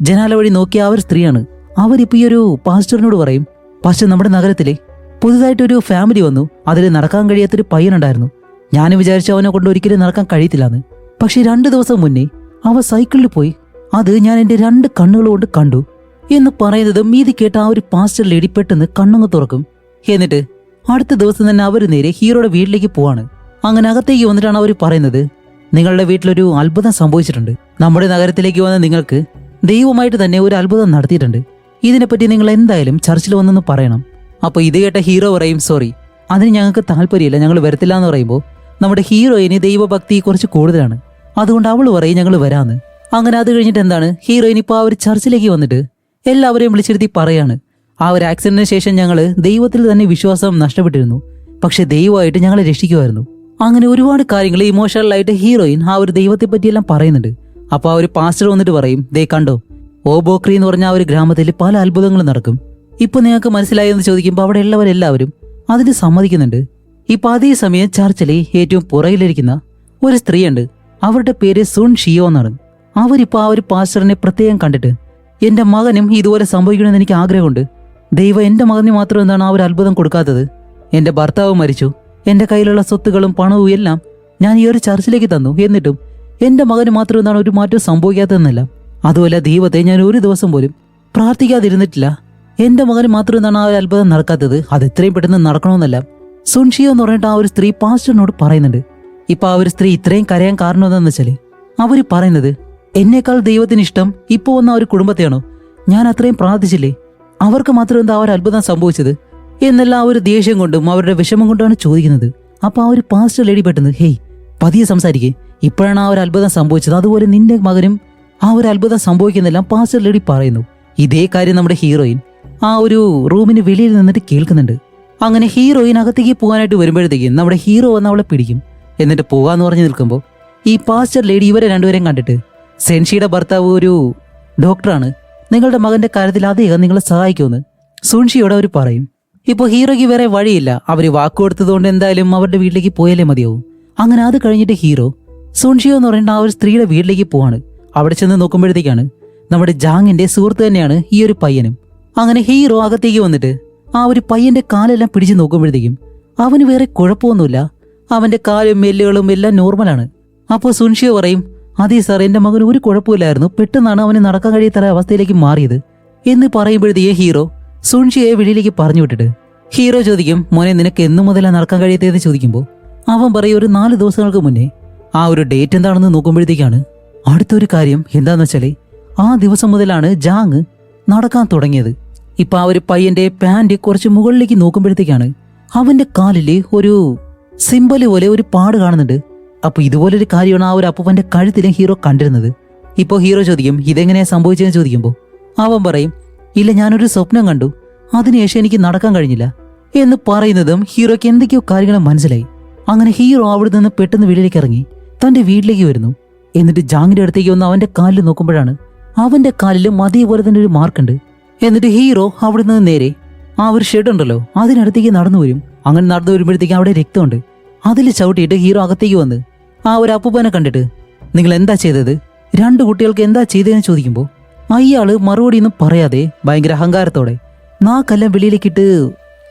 Speaker 1: ജനാല വഴി നോക്കിയ ആ ഒരു സ്ത്രീയാണ്. അവരിപ്പോ ഈ ഒരു പാസ്റ്ററിനോട് പറയും, പാസ്റ്റർ നമ്മുടെ നഗരത്തിലെ പുതുതായിട്ടൊരു ഫാമിലി വന്നു, അതിൽ നടക്കാൻ കഴിയാത്തൊരു പയ്യനുണ്ടായിരുന്നു, ഞാൻ വിചാരിച്ചു അവനെ കൊണ്ട് ഒരിക്കലും നടക്കാൻ കഴിയത്തില്ലാന്ന്. പക്ഷെ 2 ദിവസം മുന്നേ അവ സൈക്കിളിൽ പോയി, അത് ഞാൻ എൻ്റെ 2 കണ്ണുകൾ കൊണ്ട് കണ്ടു എന്ന് പറയുന്നതും ഇത് കേട്ട ആ ഒരു പാസ്റ്റർ ലേഡി പെട്ടെന്ന് കണ്ണങ്ങ് തുറക്കും. എന്നിട്ട് അടുത്ത ദിവസം തന്നെ അവർ നേരെ ഹീറോയുടെ വീട്ടിലേക്ക് പോവാണ്. അങ്ങനെ അകത്തേക്ക് വന്നിട്ടാണ് അവർ പറയുന്നത്, നിങ്ങളുടെ വീട്ടിലൊരു അത്ഭുതം സംഭവിച്ചിട്ടുണ്ട്, നമ്മുടെ നഗരത്തിലേക്ക് വന്ന നിങ്ങൾക്ക് ദൈവമായിട്ട് തന്നെ ഒരു അത്ഭുതം നടത്തിയിട്ടുണ്ട്, ഇതിനെപ്പറ്റി നിങ്ങൾ എന്തായാലും ചർച്ചിൽ വന്നെന്ന് പറയണം. അപ്പോൾ ഇത് കേട്ട ഹീറോ പറയും, സോറി അതിന് ഞങ്ങൾക്ക് താല്പര്യമില്ല, ഞങ്ങൾ വരത്തില്ല എന്ന് പറയുമ്പോൾ നമ്മുടെ ഹീറോയിന് ദൈവഭക്തി കുറച്ച് കൂടുതലാണ്, അതുകൊണ്ട് അവൾ പറയും ഞങ്ങൾ വരാന്ന്. അങ്ങനെ അത് കഴിഞ്ഞിട്ട് എന്താണ്, ഹീറോയിൻ ഇപ്പോൾ ആ ഒരു ചർച്ചിലേക്ക് വന്നിട്ട് എല്ലാവരെയും വിളിച്ചിരുത്തി പറയാണ്, ആ ഒരു ആക്സിഡന്റിന് ശേഷം ഞങ്ങൾ ദൈവത്തിൽ തന്നെ വിശ്വാസം നഷ്ടപ്പെട്ടിരുന്നു, പക്ഷെ ദൈവമായിട്ട് ഞങ്ങളെ രക്ഷിക്കുമായിരുന്നു. അങ്ങനെ ഒരുപാട് കാര്യങ്ങൾ ഇമോഷണലായിട്ട് ഹീറോയിൻ ആ ഒരു ദൈവത്തെ പറ്റിയെല്ലാം പറയുന്നുണ്ട്. അപ്പൊ ആ ഒരു പാസ്റ്റർ വന്നിട്ട് പറയും, ദേ കണ്ടോ, ഓ ബോക്രി എന്ന് പറഞ്ഞ ആ ഒരു ഗ്രാമത്തിൽ പല അത്ഭുതങ്ങളും നടക്കും, ഇപ്പൊ നിങ്ങൾക്ക് മനസ്സിലായി എന്ന് ചോദിക്കുമ്പോൾ അവിടെ ഉള്ളവരെല്ലാവരും അതിന് സമ്മതിക്കുന്നുണ്ട്. ഇപ്പൊ അതേ സമയം ചർച്ചിലെ ഏറ്റവും പുറകിലിരിക്കുന്ന ഒരു സ്ത്രീയുണ്ട്, അവരുടെ പേര് സുൻ ഷിയോ എന്നാണ്. അവരിപ്പോ ആ ഒരു പാസ്റ്ററിനെ പ്രത്യേകം കണ്ടിട്ട്, എന്റെ മകനും ഇതുപോലെ സംഭവിക്കണമെന്ന് എനിക്ക് ആഗ്രഹമുണ്ട്, ദൈവം എന്റെ മകന് മാത്രം എന്താണ് ആ ഒരു അത്ഭുതം കൊടുക്കാത്തത്, എന്റെ ഭർത്താവ് മരിച്ചു, എന്റെ കയ്യിലുള്ള സ്വത്തുകളും പണവും എല്ലാം ഞാൻ ഈ ഒരു ചർച്ചിലേക്ക് തന്നു, എന്നിട്ടും എന്റെ മകന് മാത്രം എന്താണ് ഒരു മാറ്റവും സംഭവിക്കാത്തതെന്നല്ല, അതുപോലെ ദൈവത്തെ ഞാൻ ഒരു ദിവസം പോലും പ്രാർത്ഥിക്കാതിരുന്നിട്ടില്ല, എന്റെ മകന് മാത്രം എന്താണ് ആ ഒരു അത്ഭുതം നടക്കാത്തത്, അത് എത്രയും പെട്ടെന്ന് നടക്കണമെന്നല്ല സുൻഷിയോ എന്ന് പറഞ്ഞിട്ട് ആ ഒരു സ്ത്രീ പാസ്റ്ററിനോട് പറയുന്നുണ്ട്. ഇപ്പൊ ആ ഒരു സ്ത്രീ ഇത്രയും കരയാൻ കാരണം എന്താണെന്ന് വെച്ചാല് അവര് പറയുന്നത്, എന്നേക്കാൾ ദൈവത്തിന് ഇഷ്ടം ഇപ്പൊ വന്ന ആ ഒരു കുടുംബത്തെയാണോ, ഞാൻ അത്രയും പ്രാർത്ഥിച്ചില്ലേ, അവർക്ക് മാത്രം എന്താ ഒരു അത്ഭുതം സംഭവിച്ചത് എന്നെല്ലാം ആ ഒരു ദേഷ്യം കൊണ്ടും അവരുടെ വിഷമം കൊണ്ടാണ് ചോദിക്കുന്നത്. അപ്പൊ ആ ഒരു പാസ്റ്റർ ലേഡി പെട്ടെന്ന് ഹേയ് പതിയെ സംസാരിക്കേ, ഇപ്പോഴാണ് ആ ഒരു അത്ഭുതം സംഭവിച്ചത്, അതുപോലെ നിന്റെ മകനും ആ ഒരു അത്ഭുതം സംഭവിക്കുന്നെല്ലാം പാസ്റ്റർ ലേഡി പറയുന്നു. ഇതേ കാര്യം നമ്മുടെ ഹീറോയിൻ ആ ഒരു റൂമിന് വെളിയിൽ നിന്നിട്ട് കേൾക്കുന്നുണ്ട്. അങ്ങനെ ഹീറോയിൻ അകത്തേക്ക് പോകാനായിട്ട് വരുമ്പോഴത്തേക്കും നമ്മുടെ ഹീറോ വന്ന് അവളെ പിടിക്കും. എന്നിട്ട് പോകാന്ന് പറഞ്ഞു നിൽക്കുമ്പോൾ ഈ പാസ്റ്റർ ലേഡി ഇവരെ രണ്ടുപേരെയും കണ്ടിട്ട് സെൻഷിയുടെ ഭർത്താവ് ഒരു ഡോക്ടറാണ്, നിങ്ങളുടെ മകന്റെ കാര്യത്തിൽ അദ്ദേഹം നിങ്ങളെ സഹായിക്കുമെന്ന് സുൻഷിയോട് അവർ പറയും. ഇപ്പോൾ ഹീറോയ്ക്ക് വേറെ വഴിയില്ല, അവർ വാക്ക് കൊടുത്തതുകൊണ്ട് എന്തായാലും അവരുടെ വീട്ടിലേക്ക് പോയാലേ മതിയാവും. അങ്ങനെ അത് കഴിഞ്ഞിട്ട് ഹീറോ സുൻഷിയോ എന്ന് പറയുന്ന ആ ഒരു സ്ത്രീയുടെ വീട്ടിലേക്ക് പോവാണ്. അവിടെ ചെന്ന് നോക്കുമ്പോഴത്തേക്കാണ് നമ്മുടെ ജാങ്ങിന്റെ സുഹൃത്ത് തന്നെയാണ് ഈ ഒരു പയ്യനും. അങ്ങനെ ഹീറോ അകത്തേക്ക് വന്നിട്ട് ആ ഒരു പയ്യന്റെ കാലെല്ലാം പിടിച്ച് നോക്കുമ്പോഴത്തേക്കും അവന് വേറെ കുഴപ്പമൊന്നുമില്ല, അവന്റെ കാലും എല്ലുകളും എല്ലാം നോർമലാണ്. അപ്പോൾ സുൻഷിയോ പറയും, അതെ സാർ, എന്റെ മകന് ഒരു കുഴപ്പമില്ലായിരുന്നു, പെട്ടെന്നാണ് അവന് നടക്കാൻ കഴിയാത്ത അവസ്ഥയിലേക്ക് മാറിയത് എന്ന് പറയുമ്പോഴത്തേക്ക് ഹീറോ സുൻഷിയെ വെളിയിലേക്ക് പറഞ്ഞു വിട്ടിട്ട് ഹീറോ ചോദിക്കും, മോനെ നിനക്ക് എന്നു മുതലാണ് നടക്കാൻ കഴിയാത്തതെന്ന് ചോദിക്കുമ്പോൾ അവൻ പറയും, ഒരു 4 ദിവസങ്ങൾക്ക് മുന്നേ. ആ ഒരു ഡേറ്റ് എന്താണെന്ന് നോക്കുമ്പോഴത്തേക്കാണ് അടുത്തൊരു കാര്യം എന്താന്ന് വെച്ചാല് ആ ദിവസം മുതലാണ് ജാങ് നടക്കാൻ തുടങ്ങിയത്. ഇപ്പൊ ആ ഒരു പയ്യന്റെ പാന്റ് കുറച്ച് മുകളിലേക്ക് നോക്കുമ്പോഴത്തേക്കാണ് അവന്റെ കാലില് ഒരു സിമ്പല് പോലെ ഒരു പാട് കാണുന്നുണ്ട്. അപ്പൊ ഇതുപോലൊരു കാര്യമാണ് ആ ഒരു അപ്പൂപ്പന്റെ കഴുത്തിലും ഹീറോ കണ്ടിരുന്നത്. ഇപ്പോൾ ഹീറോ ചോദിക്കും, ഇതെങ്ങനെയാ സംഭവിച്ചതെന്ന് ചോദിക്കുമ്പോൾ അവൻ പറയും, ഇല്ല ഞാനൊരു സ്വപ്നം കണ്ടു, അതിനുശേഷം എനിക്ക് നടക്കാൻ കഴിഞ്ഞില്ല എന്ന് പറയുന്നതും ഹീറോയ്ക്ക് എന്തൊക്കെയോ കാര്യങ്ങൾ മനസ്സിലായി. അങ്ങനെ ഹീറോ അവിടെ നിന്ന് പെട്ടെന്ന് വെളിയിലേക്ക് ഇറങ്ങി തന്റെ വീട്ടിലേക്ക് വരുന്നു. എന്നിട്ട് ജാങ്ങിന്റെ അടുത്തേക്ക് വന്ന് അവന്റെ കാലിൽ നോക്കുമ്പോഴാണ് അവന്റെ കാലിലും അതേപോലെ തന്നെ ഒരു മാർക്കുണ്ട്. എന്നിട്ട് ഹീറോ അവിടെ നിന്ന് നേരെ ആ ഒരു ഷെഡ് ഉണ്ടല്ലോ അതിനടുത്തേക്ക് നടന്നു വരും. അങ്ങനെ നടന്നു വരുമ്പോഴത്തേക്ക് അവിടെ രക്തമുണ്ട്. അതിൽ ചവിട്ടിയിട്ട് ഹീറോ അകത്തേക്ക് വന്ന് ആ ഒരു അപ്പൂപ്പനെ കണ്ടിട്ട് നിങ്ങൾ എന്താ ചെയ്തത്, 2 കുട്ടികൾക്ക് എന്താ ചെയ്തതെന്ന് ചോദിക്കുമ്പോൾ അയാള് മറുപടിയൊന്നും പറയാതെ ഭയങ്കര അഹങ്കാരത്തോടെ നാക്കെല്ലാം വെളിയിലേക്കിട്ട്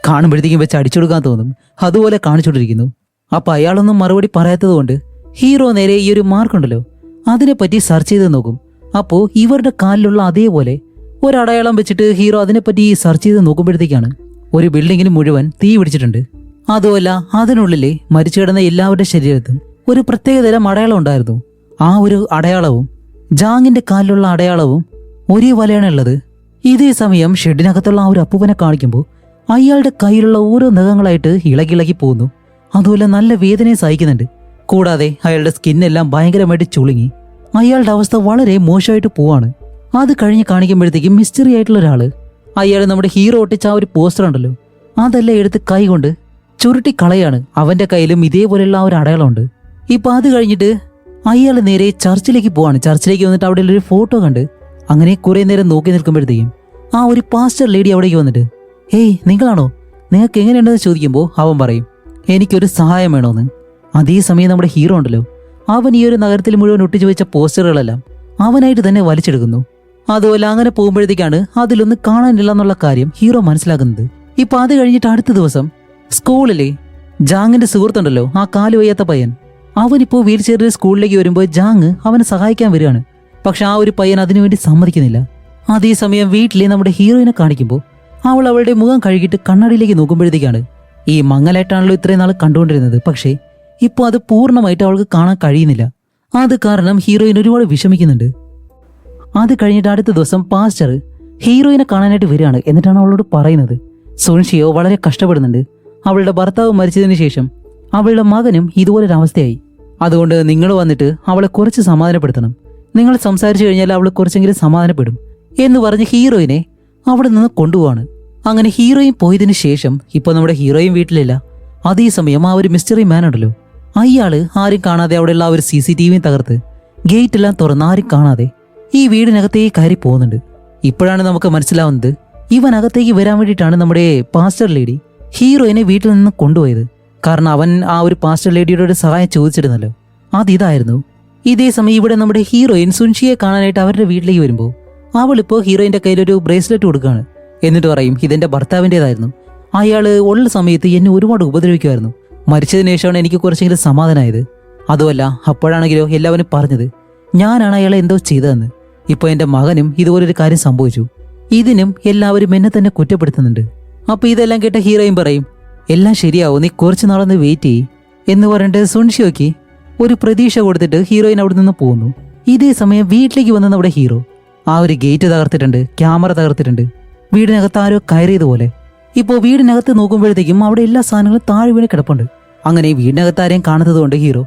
Speaker 1: കാണുമ്പോഴത്തേക്കും വെച്ച് അടിച്ചു കൊടുക്കാൻ തോന്നും, അതുപോലെ കാണിച്ചുകൊണ്ടിരിക്കുന്നു. അപ്പൊ അയാളൊന്നും മറുപടി പറയാത്തത് കൊണ്ട് ഹീറോ നേരെ ഈ ഒരു മാർക്കുണ്ടല്ലോ അതിനെപ്പറ്റി സെർച്ച് ചെയ്ത് നോക്കും. അപ്പോൾ ഇവരുടെ കാലിലുള്ള അതേപോലെ ഒരടയാളം വെച്ചിട്ട് ഹീറോ അതിനെപ്പറ്റി സെർച്ച് ചെയ്ത് നോക്കുമ്പോഴത്തേക്കാണ് ഒരു ബിൽഡിങ്ങിന് മുഴുവൻ തീ പിടിച്ചിട്ടുണ്ട്. അതുമല്ല അതിനുള്ളിലെ മരിച്ചു കിടന്ന എല്ലാവരുടെ ശരീരത്തും ഒരു പ്രത്യേകതരം അടയാളം ഉണ്ടായിരുന്നു. ആ ഒരു അടയാളവും ജാങ്ങിന്റെ കാലിലുള്ള അടയാളവും ഒരേ പോലെയാണ് ഉള്ളത്. ഇതേ സമയം ഷെഡിനകത്തുള്ള ആ ഒരു അപ്പൂപ്പനെ കാണിക്കുമ്പോൾ അയാളുടെ കയ്യിലുള്ള ഓരോ നഖങ്ങളായിട്ട് ഇളകി പോകുന്നു. അതുപോലെ നല്ല വേദനയെ സഹിക്കുന്നുണ്ട്. കൂടാതെ അയാളുടെ സ്കിന്നെല്ലാം ഭയങ്കരമായിട്ട് ചുളുങ്ങി അയാളുടെ അവസ്ഥ വളരെ മോശമായിട്ട് പോവാണ്. അത് കഴിഞ്ഞ് കാണിക്കുമ്പോഴത്തേക്കും മിസ്റ്ററി ആയിട്ടുള്ള ഒരാള് അയാൾ നമ്മുടെ ഹീറോ ഒട്ടിച്ച ആ ഒരു പോസ്റ്റർ ഉണ്ടല്ലോ അതെല്ലാം എടുത്ത് കൈ കൊണ്ട് ചുരുട്ടി കളയാണ്. അവന്റെ കയ്യിലും ഇതേപോലെയുള്ള ആ ഒരു അടയാളമുണ്ട്. ഇപ്പൊ അത് കഴിഞ്ഞിട്ട് അയാൾ നേരെ ചർച്ചിലേക്ക് പോവാണ്. ചർച്ചിലേക്ക് വന്നിട്ട് അവിടെ ഒരു ഫോട്ടോ കണ്ട് അങ്ങനെ കുറെ നേരം നോക്കി നിൽക്കുമ്പോഴത്തേക്കും ആ ഒരു പാസ്റ്റർ ലേഡി അവിടേക്ക് വന്നിട്ട് ഹേയ് നിങ്ങളാണോ, നിങ്ങൾക്ക് എങ്ങനെയുണ്ടെന്ന് ചോദിക്കുമ്പോൾ അവൻ പറയും എനിക്കൊരു സഹായം വേണോന്ന്. അതേസമയം നമ്മുടെ ഹീറോ ഉണ്ടല്ലോ അവൻ ഈ ഒരു നഗരത്തിൽ മുഴുവൻ ഒട്ടിച്ചു വെച്ച പോസ്റ്ററുകളെല്ലാം അവനായിട്ട് തന്നെ വലിച്ചെടുക്കുന്നു. അതുപോലെ അങ്ങനെ പോകുമ്പോഴത്തേക്കാണ് അതിലൊന്നും കാണാനില്ല എന്നുള്ള കാര്യം ഹീറോ മനസ്സിലാക്കുന്നത്. ഇപ്പൊ അത് കഴിഞ്ഞിട്ട് അടുത്ത ദിവസം സ്കൂളിലെ ജാങ്ങിന്റെ സുഹൃത്തുണ്ടല്ലോ ആ കാല് വയ്യാത്ത പയ്യൻ, അവനിപ്പോ വീൽ ചെയറിൽ സ്കൂളിലേക്ക് വരുമ്പോൾ ജാങ് അവനെ സഹായിക്കാൻ വരികയാണ്. പക്ഷെ ആ ഒരു പയ്യൻ അതിനുവേണ്ടി സമ്മതിക്കുന്നില്ല. അതേസമയം വീട്ടിലെ നമ്മുടെ ഹീറോയിനെ കാണിക്കുമ്പോൾ അവൾ അവളുടെ മുഖം കഴുകിയിട്ട് കണ്ണാടിയിലേക്ക് നോക്കുമ്പോഴത്തേക്കാണ് ഈ മങ്ങലായിട്ടാണല്ലോ ഇത്രയും നാൾ കണ്ടുകൊണ്ടിരുന്നത്, പക്ഷേ ഇപ്പോൾ അത് പൂർണ്ണമായിട്ട് അവൾക്ക് കാണാൻ കഴിയുന്നില്ല. അത് കാരണം ഹീറോയിൻ ഒരുപാട് വിഷമിക്കുന്നുണ്ട്. അത് കഴിഞ്ഞിട്ട് അടുത്ത ദിവസം പാസ്റ്റർ ഹീറോയിനെ കാണാനായിട്ട് വരികയാണ്. എന്നിട്ടാണ് അവളോട് പറയുന്നത് സുൻഷിയോ വളരെ കഷ്ടപ്പെടുന്നുണ്ട്, അവളുടെ ഭർത്താവ് മരിച്ചതിന് ശേഷം അവളുടെ മകനും ഇതുപോലൊരവസ്ഥയായി, അതുകൊണ്ട് നിങ്ങൾ വന്നിട്ട് അവളെ കുറച്ച് സമാധാനപ്പെടുത്തണം, നിങ്ങൾ സംസാരിച്ചു കഴിഞ്ഞാൽ അവൾ കുറച്ചെങ്കിലും സമാധാനപ്പെടും എന്ന് പറഞ്ഞ് ഹീറോയിനെ അവിടെ നിന്ന് കൊണ്ടുപോവാണ്. അങ്ങനെ ഹീറോയിൻ പോയതിനു ശേഷം ഇപ്പൊ നമ്മുടെ ഹീറോയിൻ വീട്ടിലില്ല. അതേസമയം ആ ഒരു മിസ്റ്ററി മാൻ ഉണ്ടല്ലോ അയാള് ആരും കാണാതെ അവിടെയുള്ള ആ ഒരു CCTV തകർത്ത് ഗേറ്റ് എല്ലാം തുറന്ന് ആരും കാണാതെ ഈ വീടിനകത്തേക്ക് കയറി പോകുന്നുണ്ട്. ഇപ്പോഴാണ് നമുക്ക് മനസ്സിലാവുന്നത് ഇവൻ അകത്തേക്ക് വരാൻ വേണ്ടിയിട്ടാണ് നമ്മുടെ പാസ്റ്റർ ലേഡി ഹീറോയിനെ വീട്ടിൽ നിന്ന് കൊണ്ടുപോയത്. കാരണം അവൻ ആ ഒരു പാസ്റ്റർ ലേഡിയുടെ ഒരു സഹായം ചോദിച്ചിരുന്നല്ലോ, അതിതായിരുന്നു. ഇതേ സമയം ഇവിടെ നമ്മുടെ ഹീറോയിൻ സുൻഷിയെ കാണാനായിട്ട് അവരുടെ വീട്ടിലേക്ക് വരുമ്പോൾ അവളിപ്പോ ഹീറോയിന്റെ കയ്യിലൊരു ബ്രേസ്ലെറ്റ് കൊടുക്കുകയാണ്. എന്നിട്ട് പറയും ഇതെന്റെ ഭർത്താവിൻ്റെതായിരുന്നു, അയാള് ഉള്ള സമയത്ത് എന്നെ ഒരുപാട് ഉപദ്രവിക്കുമായിരുന്നു, മരിച്ചതിന് ശേഷമാണ് എനിക്ക് കുറച്ചെങ്കിലും സമാധാനമായത്. അതുമല്ല അപ്പോഴാണെങ്കിലോ എല്ലാവരും പറഞ്ഞത് ഞാനാണ് അയാളെ എന്തോ ചെയ്തതെന്ന്. ഇപ്പൊ എന്റെ മകനും ഇതുപോലൊരു കാര്യം സംഭവിച്ചു, ഇതിനും എല്ലാവരും എന്നെ തന്നെ കുറ്റപ്പെടുത്തുന്നുണ്ട്. അപ്പൊ ഇതെല്ലാം കേട്ട ഹീറോയിൻ പറയും എല്ലാം ശരിയാവും, നീ കുറച്ചു നാളൊന്ന് വെയിറ്റ് ചെയ്യ് എന്ന് പറഞ്ഞിട്ട് സുൻഷിയോക്ക് ഒരു പ്രതീക്ഷ കൊടുത്തിട്ട് ഹീറോയിൻ അവിടെ നിന്ന് പോകുന്നു. ഇതേ സമയം വീട്ടിലേക്ക് വന്ന നമ്മുടെ ഹീറോ ആ ഒരു ഗേറ്റ് തകർത്തിട്ടുണ്ട്, ക്യാമറ തകർത്തിട്ടുണ്ട്, വീടിനകത്ത് ആരോ കയറിയതുപോലെ. ഇപ്പോൾ വീടിനകത്ത് നോക്കുമ്പോഴത്തേക്കും അവിടെ എല്ലാ സാധനങ്ങളും താഴെ വീണ് കിടപ്പുണ്ട്. അങ്ങനെ വീടിനകത്ത് ആരെയും കാണാത്തത് കൊണ്ട് ഹീറോ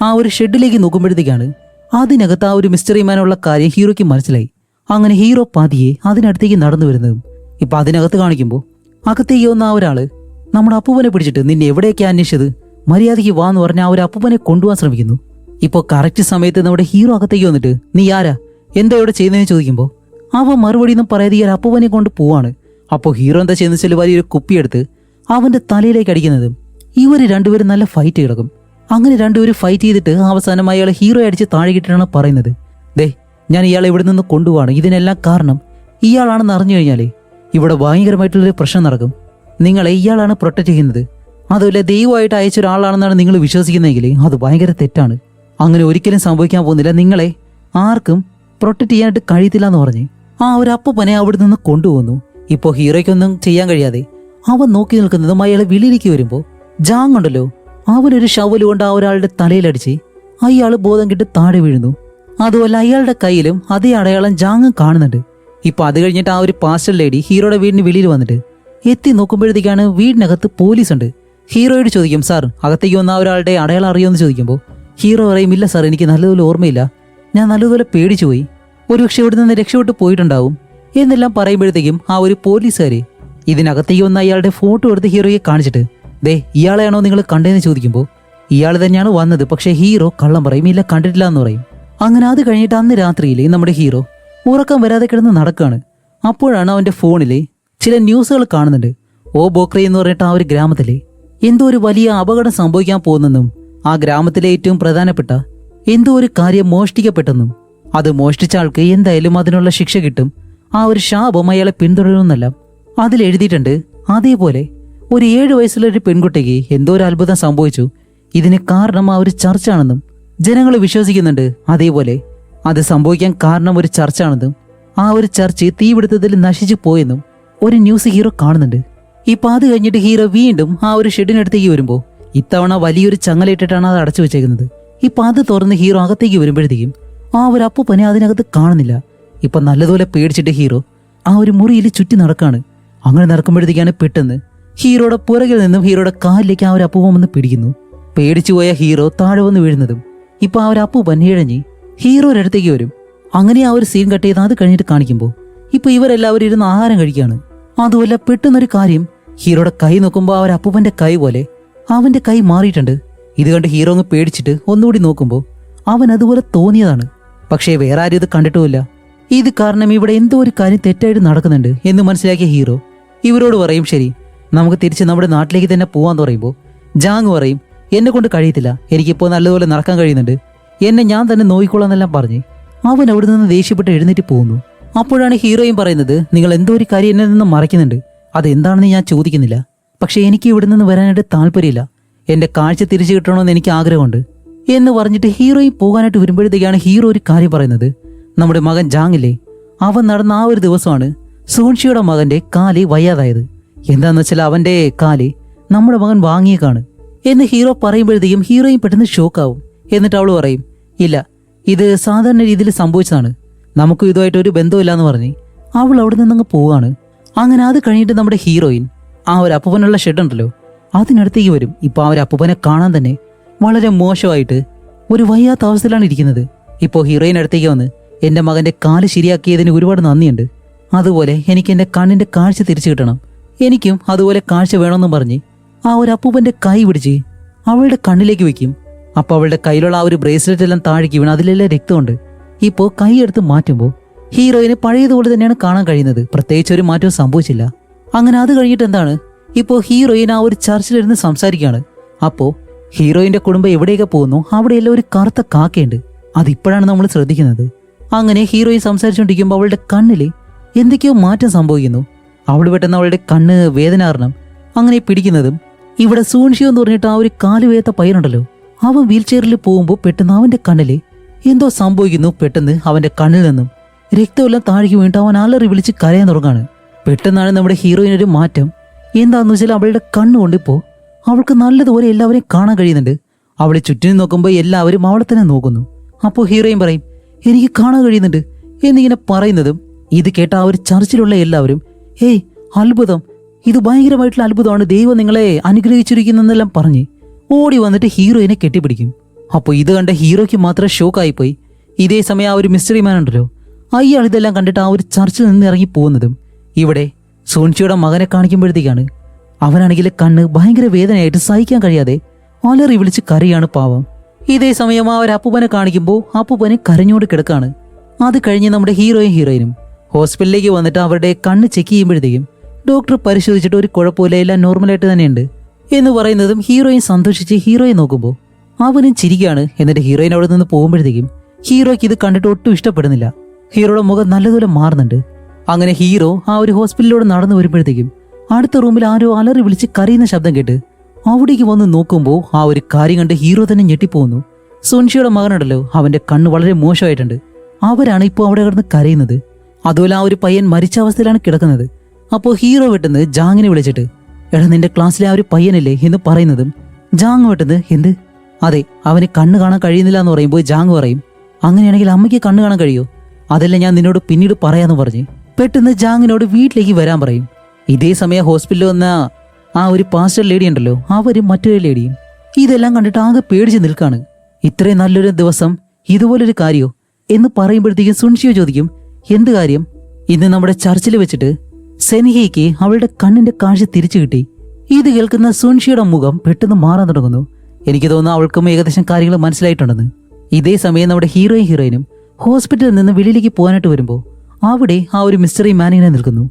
Speaker 1: ആ ഒരു ഷെഡിലേക്ക് നോക്കുമ്പോഴത്തേക്കാണ് അതിനകത്ത് ആ ഒരു മിസ്റ്ററി മാനുള്ള കാര്യം ഹീറോയ്ക്ക് മനസ്സിലായി. അങ്ങനെ ഹീറോ പതിയെ അതിനടുത്തേക്ക് നടന്നു വരുന്നതും ഇപ്പൊ അതിനകത്ത് കാണിക്കുമ്പോൾ അകത്തേക്ക് വന്ന ആ ഒരാള് നമ്മുടെ അപ്പൂപ്പനെ പിടിച്ചിട്ട് നിന്നെ എവിടെയൊക്കെ അന്വേഷിച്ചത്, മര്യാദയ്ക്ക് വാന്ന് പറഞ്ഞ ആ ഒരു അപ്പൂപ്പനെ കൊണ്ടുപോകാൻ ശ്രമിക്കുന്നു. ഇപ്പോൾ കറക്റ്റ് സമയത്ത് നമ്മുടെ ഹീറോ അകത്തേക്ക് വന്നിട്ട് നീ ആരാ, എന്താ ഇവിടെ ചെയ്യുന്നതെന്ന് ചോദിക്കുമ്പോൾ അവൻ മറുപടിയൊന്നും പറയാതെ ഈ ഒരു അപ്പൂപ്പനെ കൊണ്ട് പോവാണ്. അപ്പോൾ ഹീറോ എന്താ ചെയ്യുന്ന വെച്ചാൽ വലിയൊരു കുപ്പിയെടുത്ത് അവന്റെ തലയിലേക്ക് അടിക്കുന്നതും ഇവര് രണ്ടുപേരും നല്ല ഫൈറ്റ് കിടക്കും. അങ്ങനെ രണ്ടുപേരും ഫൈറ്റ് ചെയ്തിട്ട് അവസാനം അയാളെ ഹീറോ അടിച്ച് താഴെ കിട്ടിയാണ് പറയുന്നത്, ദേ ഞാൻ ഇയാളെ ഇവിടെ നിന്ന് കൊണ്ടുപോവാണ്, ഇതിനെല്ലാം കാരണം ഇയാളാണെന്ന് അറിഞ്ഞു കഴിഞ്ഞാലേ ഇവിടെ ഭയങ്കരമായിട്ടുള്ളൊരു പ്രശ്നം നടക്കും. നിങ്ങളെ ഇയാളാണ് പ്രൊട്ടക്ട് ചെയ്യുന്നത്, അതുപോലെ ദൈവമായിട്ട് അയച്ച ഒരാളാണെന്നാണ് നിങ്ങൾ വിശ്വസിക്കുന്നതെങ്കിൽ അത് ഭയങ്കര തെറ്റാണ്. അങ്ങനെ ഒരിക്കലും സംഭവിക്കാൻ പോകുന്നില്ല, നിങ്ങളെ ആർക്കും പ്രൊട്ടക്ട് ചെയ്യാനായിട്ട് കഴിയത്തില്ല എന്ന് പറഞ്ഞ് ആ ഒരു അപ്പനെ അവിടെ നിന്ന് കൊണ്ടുപോകുന്നു. ഇപ്പോൾ ഹീറോയ്ക്കൊന്നും ചെയ്യാൻ കഴിയാതെ അവൻ നോക്കി നിൽക്കുന്നതും അയാളെ വിളിയിലേക്ക് വരുമ്പോൾ ജാങ് ഉണ്ടല്ലോ, അവനൊരു ഷവല് കൊണ്ട് ആ ഒരാളുടെ തലയിലടിച്ച് അയാൾ ബോധം കിട്ടി താഴെ വീഴുന്നു. അതുപോലെ അയാളുടെ കയ്യിലും അതേ അടയാളം ജാങ് കാണുന്നുണ്ട്. ഇപ്പൊ അത് കഴിഞ്ഞിട്ട് ആ ഒരു പാസ്റ്റർ ലേഡി ഹീറോയുടെ വീടിന് വെളിയിൽ വന്നിട്ട് എത്തി നോക്കുമ്പോഴത്തേക്കാണ് വീടിനകത്ത് പോലീസ് ഉണ്ട്. ഹീറോയോട് ചോദിക്കും, സാർ അകത്തേക്ക് വന്ന ഒരാളുടെ അടയാളം അറിയുമെന്ന് ചോദിക്കുമ്പോൾ ഹീറോ പറയും, ഇല്ല സാർ, എനിക്ക് നല്ലതുപോലെ ഓർമ്മയില്ല, ഞാൻ നല്ലതുപോലെ പേടിച്ചു പോയി, ഒരുപക്ഷെ ഇവിടെ നിന്ന് രക്ഷപ്പെട്ട് പോയിട്ടുണ്ടാവും എന്നെല്ലാം പറയുമ്പോഴത്തേക്കും ആ ഒരു പോലീസുകാരെ ഇതിനകത്തേക്ക് വന്ന അയാളുടെ ഫോട്ടോ എടുത്ത് ഹീറോയെ കാണിച്ചിട്ട് ദേ ഇയാളെയാണോ നിങ്ങൾ കണ്ടതെന്ന് ചോദിക്കുമ്പോൾ ഇയാൾ തന്നെയാണ് വന്നത്, പക്ഷേ ഹീറോ കള്ളം പറയും, ഇല്ല കണ്ടിട്ടില്ല എന്ന് പറയും. അങ്ങനെ അത് കഴിഞ്ഞിട്ട് അന്ന് രാത്രിയിൽ നമ്മുടെ ഹീറോ ഉറക്കം വരാതെ കിടന്ന് നടക്കുകയാണ്. അപ്പോഴാണ് അവന്റെ ഫോണിലെ ചില ന്യൂസുകൾ കാണുന്നുണ്ട്. ഓ ബോക്രി എന്ന് പറഞ്ഞിട്ട് ആ ഒരു ഗ്രാമത്തിലെ എന്തോ ഒരു വലിയ അപകടം സംഭവിക്കാൻ പോകുന്നെന്നും ആ ഗ്രാമത്തിലെ ഏറ്റവും പ്രധാനപ്പെട്ട എന്തോ ഒരു കാര്യം മോഷ്ടിക്കപ്പെട്ടെന്നും അത് മോഷ്ടിച്ച ആൾക്ക് എന്തായാലും അതിനുള്ള ശിക്ഷ കിട്ടും, ആ ഒരു ശാപം അയാളെ പിന്തുടരുമെന്നെല്ലാം അതിലെഴുതിയിട്ടുണ്ട്. അതേപോലെ ഒരു 7 വയസ്സുള്ള ഒരു പെൺകുട്ടിക്ക് എന്തോ ഒരു അത്ഭുതം സംഭവിച്ചു, ഇതിന് കാരണം ആ ഒരു ചർച്ചാണെന്നും ജനങ്ങൾ വിശ്വസിക്കുന്നുണ്ട്. അതേപോലെ അത് സംഭവിക്കാൻ കാരണം ഒരു ചർച്ചാണെന്നും ആ ഒരു ചർച്ച് തീപിടുത്തത്തിൽ നശിച്ചു പോയെന്നും ഒരു ന്യൂസ് ഹീറോ കാണുന്നുണ്ട്. ഇപ്പൊ അത് കഴിഞ്ഞിട്ട് ഹീറോ വീണ്ടും ആ ഒരു ഷെഡിനടുത്തേക്ക് വരുമ്പോൾ ഇത്തവണ വലിയൊരു ചങ്ങലയിട്ടിട്ടാണ് അത് അടച്ചു വെച്ചേക്കുന്നത്. ഇപ്പൊ അത് തുറന്ന് ഹീറോ അകത്തേക്ക് വരുമ്പോഴത്തേക്കും ആ ഒരു അപ്പൂപ്പനെ അതിനകത്ത് കാണുന്നില്ല. ഇപ്പൊ നല്ലതുപോലെ പേടിച്ചിട്ട് ഹീറോ ആ ഒരു മുറിയിൽ ചുറ്റി നടക്കാണ്. അങ്ങനെ നടക്കുമ്പോഴത്തേക്കാണ് പെട്ടെന്ന് ഹീറോയുടെ പുറകിൽ നിന്നും ഹീറോയുടെ കാലിലേക്ക് ആ ഒരു അപ്പൂപ്പൻ വന്ന് പിടിക്കുന്നു. പേടിച്ചുപോയ ഹീറോ താഴെ വന്ന് വീഴുന്നതും ഇപ്പൊ ആ ഒരു അപ്പൂപ്പൻ ഇഴഞ്ഞ് ഹീറോയുടെ അടുത്തേക്ക് വരും. അങ്ങനെ ആ ഒരു സീൻ കട്ട് ചെയ്ത് അത് കഴിഞ്ഞിട്ട് കാണിക്കുമ്പോൾ ഇപ്പൊ ഇവരെല്ലാവരും ഇരുന്ന് ആഹാരം കഴിക്കുകയാണ്. അതുപോലെ പെട്ടെന്നൊരു കാര്യം, ഹീറോയുടെ കൈ നോക്കുമ്പോൾ ആ ഒരു അപ്പൂപ്പന്റെ കൈ പോലെ അവന്റെ കൈ മാറിയിട്ടുണ്ട്. ഇത് കണ്ട് ഹീറോ അങ്ങ് പേടിച്ചിട്ട് ഒന്നുകൂടി നോക്കുമ്പോൾ അവൻ അതുപോലെ തോന്നിയതാണ്. പക്ഷേ വേറെ ആരും ഇത് കണ്ടിട്ടുമില്ല. ഇത് കാരണം ഇവിടെ എന്തോ ഒരു കാര്യം തെറ്റായിട്ട് നടക്കുന്നുണ്ട് എന്ന് മനസ്സിലാക്കിയ ഹീറോ ഇവരോട് പറയും, ശരി നമുക്ക് തിരിച്ച് നമ്മുടെ നാട്ടിലേക്ക് തന്നെ പോവാന്ന് പറയുമ്പോൾ ജാങ് പറയും, എന്നെ കൊണ്ട് കഴിയത്തില്ല, എനിക്കിപ്പോൾ നല്ലതുപോലെ നടക്കാൻ കഴിയുന്നുണ്ട്, എന്നെ ഞാൻ തന്നെ നോക്കിക്കോളാന്നെല്ലാം പറഞ്ഞ് അവൻ അവിടെ നിന്ന് ദേഷ്യപ്പെട്ട് എഴുന്നേറ്റ് പോകുന്നു. അപ്പോഴാണ് ഹീറോയും പറയുന്നത്, നിങ്ങൾ എന്തോ ഒരു കാര്യം എന്നിൽ നിന്ന് മറയ്ക്കുന്നുണ്ട്, അതെന്താണെന്ന് ഞാൻ ചോദിക്കുന്നില്ല, പക്ഷെ എനിക്ക് ഇവിടെ നിന്ന് വരാനായിട്ട് താല്പര്യമില്ല, എന്റെ കാഴ്ച തിരിച്ചു കിട്ടണമെന്ന് എനിക്ക് ആഗ്രഹമുണ്ട് എന്ന് പറഞ്ഞിട്ട് ഹീറോയും പോകാനായിട്ട് വരുമ്പോഴത്തേക്കാണ് ഹീറോ ഒരു കാര്യം പറയുന്നത്, നമ്മുടെ മകൻ ജാങ്ങില്ലേ, അവൻ നടന്ന ആ ഒരു ദിവസമാണ് സോൺഷിയുടെ മകന്റെ കാല് വയ്യാതായത്. എന്താന്ന് വെച്ചാൽ അവന്റെ കാല് നമ്മുടെ മകൻ വാങ്ങിയേക്കാണ് എന്ന് ഹീറോ പറയുമ്പോഴത്തേക്കും ഹീറോയും പെട്ടെന്ന് ഷോക്കാവും. എന്നിട്ട് അവള് പറയും, ഇല്ല ഇത് സാധാരണ രീതിയിൽ സംഭവിച്ചതാണ്, നമുക്കും ഇതുമായിട്ട് ഒരു ബന്ധമില്ലാന്ന് പറഞ്ഞ് അവൾ അവിടെ നിന്നങ്ങ് പോവാണ്. അങ്ങനെ അത് കഴിഞ്ഞിട്ട് നമ്മുടെ ഹീറോയിൻ ആ ഒരു അപ്പൂപ്പനുള്ള ഷെഡുണ്ടല്ലോ അതിനടുത്തേക്ക് വരും. ഇപ്പൊ ആ ഒരു അപ്പൂപ്പനെ കാണാൻ തന്നെ വളരെ മോശമായിട്ട് ഒരു വയ്യാത്ത അവസ്ഥയിലാണ് ഇരിക്കുന്നത്. ഇപ്പോൾ ഹീറോയിൻ അടുത്തേക്ക് വന്ന്, എന്റെ മകന്റെ കാല് ശരിയാക്കിയതിന് ഒരുപാട് നന്ദിയുണ്ട്, അതുപോലെ എനിക്ക് എന്റെ കണ്ണിന്റെ കാഴ്ച തിരിച്ചു കിട്ടണം, എനിക്കും അതുപോലെ കാഴ്ച വേണമെന്നും പറഞ്ഞ് ആ ഒരു അപ്പൂപ്പന്റെ കൈ പിടിച്ച് അവളുടെ കണ്ണിലേക്ക് വെക്കും. അപ്പൊ അവളുടെ കയ്യിലുള്ള ആ ഒരു ബ്രേസ്ലെറ്റ് എല്ലാം താഴേക്ക് വീണ് അതിലെല്ലാം രക്തമുണ്ട്. ഇപ്പോൾ കൈ എടുത്ത് മാറ്റുമ്പോൾ ഹീറോയിന് പഴയതുപോലെ തന്നെയാണ് കാണാൻ കഴിയുന്നത്, പ്രത്യേകിച്ച് ഒരു മാറ്റവും സംഭവിച്ചില്ല. അങ്ങനെ അത് കഴിഞ്ഞിട്ട് എന്താണ്, ഇപ്പോൾ ഹീറോയിൻ ആ ഒരു ചർച്ചിലിരുന്ന് സംസാരിക്കുകയാണ്. അപ്പോൾ ഹീറോയിന്റെ കുടുംബം എവിടെയൊക്കെ പോകുന്നു അവിടെയെല്ലാം ഒരു കറുത്ത കാക്കയുണ്ട്, അതിപ്പോഴാണ് നമ്മൾ ശ്രദ്ധിക്കുന്നത്. അങ്ങനെ ഹീറോയിൻ സംസാരിച്ചുകൊണ്ടിരിക്കുമ്പോൾ അവളുടെ കണ്ണില് എന്തൊക്കെയോ മാറ്റം സംഭവിക്കുന്നു. അവൾ പെട്ടെന്ന് അവളുടെ കണ്ണ് വേദന കാരണം അങ്ങനെ പിടിക്കുന്നതും ഇവിടെ സൂൺഷിയോ എന്ന് പറഞ്ഞിട്ട് ആ ഒരു കാലുവേത്ത പയ്യനുണ്ടല്ലോ, അവൻ വീൽ ചെയറിൽ പോകുമ്പോൾ പെട്ടെന്ന് അവന്റെ കണ്ണില് എന്തോ സംഭവിക്കുന്നു. പെട്ടെന്ന് അവന്റെ കണ്ണിൽ നിന്നും രക്തമെല്ലാം താഴേക്ക് വീണിട്ട് അവൻ അലറി വിളിച്ച് കരയാൻ തുടങ്ങാണ്. പെട്ടെന്നാണ് നമ്മുടെ ഹീറോയിനൊരു മാറ്റം. എന്താന്ന് വെച്ചാൽ അവളുടെ കണ്ണുകൊണ്ടിപ്പോ അവൾക്ക് നല്ലതുപോലെ എല്ലാവരെയും കാണാൻ കഴിയുന്നുണ്ട്. അവളെ ചുറ്റിനും നോക്കുമ്പോൾ എല്ലാവരും അവളെ തന്നെ നോക്കുന്നു. അപ്പോൾ ഹീറോയിൻ പറയും, എനിക്ക് കാണാൻ കഴിയുന്നുണ്ട് എന്നിങ്ങനെ പറയുന്നതും ഇത് കേട്ട ആ ഒരു ചർച്ചിലുള്ള എല്ലാവരും ഏയ് അത്ഭുതം, ഇത് ഭയങ്കരമായിട്ടുള്ള അത്ഭുതമാണ്, ദൈവം നിങ്ങളെ അനുഗ്രഹിച്ചിരിക്കുന്നെല്ലാം പറഞ്ഞ് ഓടി വന്നിട്ട് ഹീറോയിനെ കെട്ടിപ്പിടിക്കും. അപ്പോൾ ഇത് കണ്ട ഹീറോയ്ക്ക് മാത്രം ഷോക്കായിപ്പോയി. ഇതേ സമയം ആ ഒരു മിസ്റ്ററി മാൻ ഉണ്ടല്ലോ, അയാൾ ഇതെല്ലാം കണ്ടിട്ട് ആ ഒരു ചർച്ചിൽ നിന്ന് ഇറങ്ങി പോകുന്നതും ഇവിടെ സോൺഷിയുടെ മകനെ കാണിക്കുമ്പോഴത്തേക്കാണ് അവനാണെങ്കിൽ കണ്ണ് ഭയങ്കര വേദനയായിട്ട് സഹിക്കാൻ കഴിയാതെ അലറി വിളിച്ച് കരയാണ് പാവം. ഇതേ സമയം ആ ഒരു അപ്പൂപ്പനെ കാണിക്കുമ്പോൾ അപ്പൂപ്പനെ കരഞ്ഞോട് കിടക്കാണ്. അത് കഴിഞ്ഞ് നമ്മുടെ ഹീറോയിനും ഹോസ്പിറ്റലിലേക്ക് വന്നിട്ട് അവരുടെ കണ്ണ് ചെക്ക് ചെയ്യുമ്പോഴത്തേക്കും ഡോക്ടർ പരിശോധിച്ചിട്ട് ഒരു കുഴപ്പമില്ല, എല്ലാം നോർമലായിട്ട് തന്നെയുണ്ട് എന്ന് പറയുന്നതും ഹീറോയിൻ സന്തോഷിച്ച് ഹീറോയെ നോക്കുമ്പോൾ അവനും ചിരിക്കുകയാണ്. എന്നിട്ട് ഹീറോയിൻ അവിടെ നിന്ന് പോകുമ്പോഴത്തേക്കും ഹീറോയ്ക്ക് ഇത് കണ്ടിട്ട് ഒട്ടും ഇഷ്ടപ്പെടുന്നില്ല. ഹീറോയുടെ മുഖം നല്ലതുപോലെ മാറുന്നുണ്ട്. അങ്ങനെ ഹീറോ ആ ഒരു ഹോസ്പിറ്റലിലൂടെ നടന്നു വരുമ്പോഴത്തേക്കും അടുത്ത റൂമിൽ ആരോ അലറി വിളിച്ച് കരയുന്ന ശബ്ദം കേട്ട് അവിടേക്ക് വന്ന് നോക്കുമ്പോൾ ആ ഒരു കാര്യം കണ്ട് ഹീറോ തന്നെ ഞെട്ടിപ്പോകുന്നു. സോൺഷിയുടെ മകനുണ്ടല്ലോ, അവന്റെ കണ്ണ് വളരെ മോശമായിട്ടുണ്ട്. അവരാണ് ഇപ്പോൾ അവിടെ കിടന്ന് കരയുന്നത്. അതുപോലെ ആ ഒരു പയ്യൻ മരിച്ച അവസ്ഥയിലാണ് കിടക്കുന്നത്. അപ്പോൾ ഹീറോ വെട്ടുന്ന് ജാങ്ങിനെ വിളിച്ചിട്ട്, എടാ നിന്റെ ക്ലാസ്സിലെ ആ ഒരു പയ്യനല്ലേ എന്ന് പറയുന്നതും ജാങ് വെട്ടുന്നത്, എന്ത്? അതെ, അവന് കണ്ണ് കാണാൻ കഴിയുന്നില്ല എന്ന് പറയുമ്പോൾ ജാങ് പറയും, അങ്ങനെയാണെങ്കിൽ അമ്മയ്ക്ക് കണ്ണ് കാണാൻ കഴിയോ? അതല്ല, ഞാൻ നിന്നോട് പിന്നീട് പറയാന്ന് പറഞ്ഞ് പെട്ടെന്ന് ജാങ്ങിനോട് വീട്ടിലേക്ക് വരാൻ പറയും. ഇതേ സമയം ഹോസ്പിറ്റലിൽ വന്ന ആ ഒരു പാസ്റ്റർ ലേഡി ഉണ്ടല്ലോ, അവരും മറ്റൊരു ലേഡിയും ഇതെല്ലാം കണ്ടിട്ട് ആകെ പേടിച്ച് നിൽക്കാണ്. ഇത്രയും നല്ലൊരു ദിവസം ഇതുപോലൊരു കാര്യോ എന്ന് പറയുമ്പോഴത്തേക്കും സുൻഷിയോ ചോദിക്കും, എന്ത് കാര്യം? ഇന്ന് നമ്മുടെ ചർച്ചിൽ വെച്ചിട്ട് സെൻഹിക്ക് അവളുടെ കണ്ണിന്റെ കാഴ്ച തിരിച്ചു കിട്ടി. ഇത് കേൾക്കുന്ന സുൻഷിയുടെ മുഖം പെട്ടെന്ന് മാറാൻ തുടങ്ങുന്നു. എനിക്ക് തോന്നുന്നു അവൾക്കും ഏകദേശം കാര്യങ്ങൾ മനസ്സിലായിട്ടുണ്ടെന്ന്. ഇതേ സമയം നമ്മുടെ ഹീറോയിനും ഹോസ്പിറ്റലിൽ നിന്ന് വെളിയിലേക്ക് പോകാനായിട്ട് വരുമ്പോൾ അവിടെ ആ ഒരു മിസ്റ്ററി മാനിങ്ങനെ നിൽക്കുന്നു.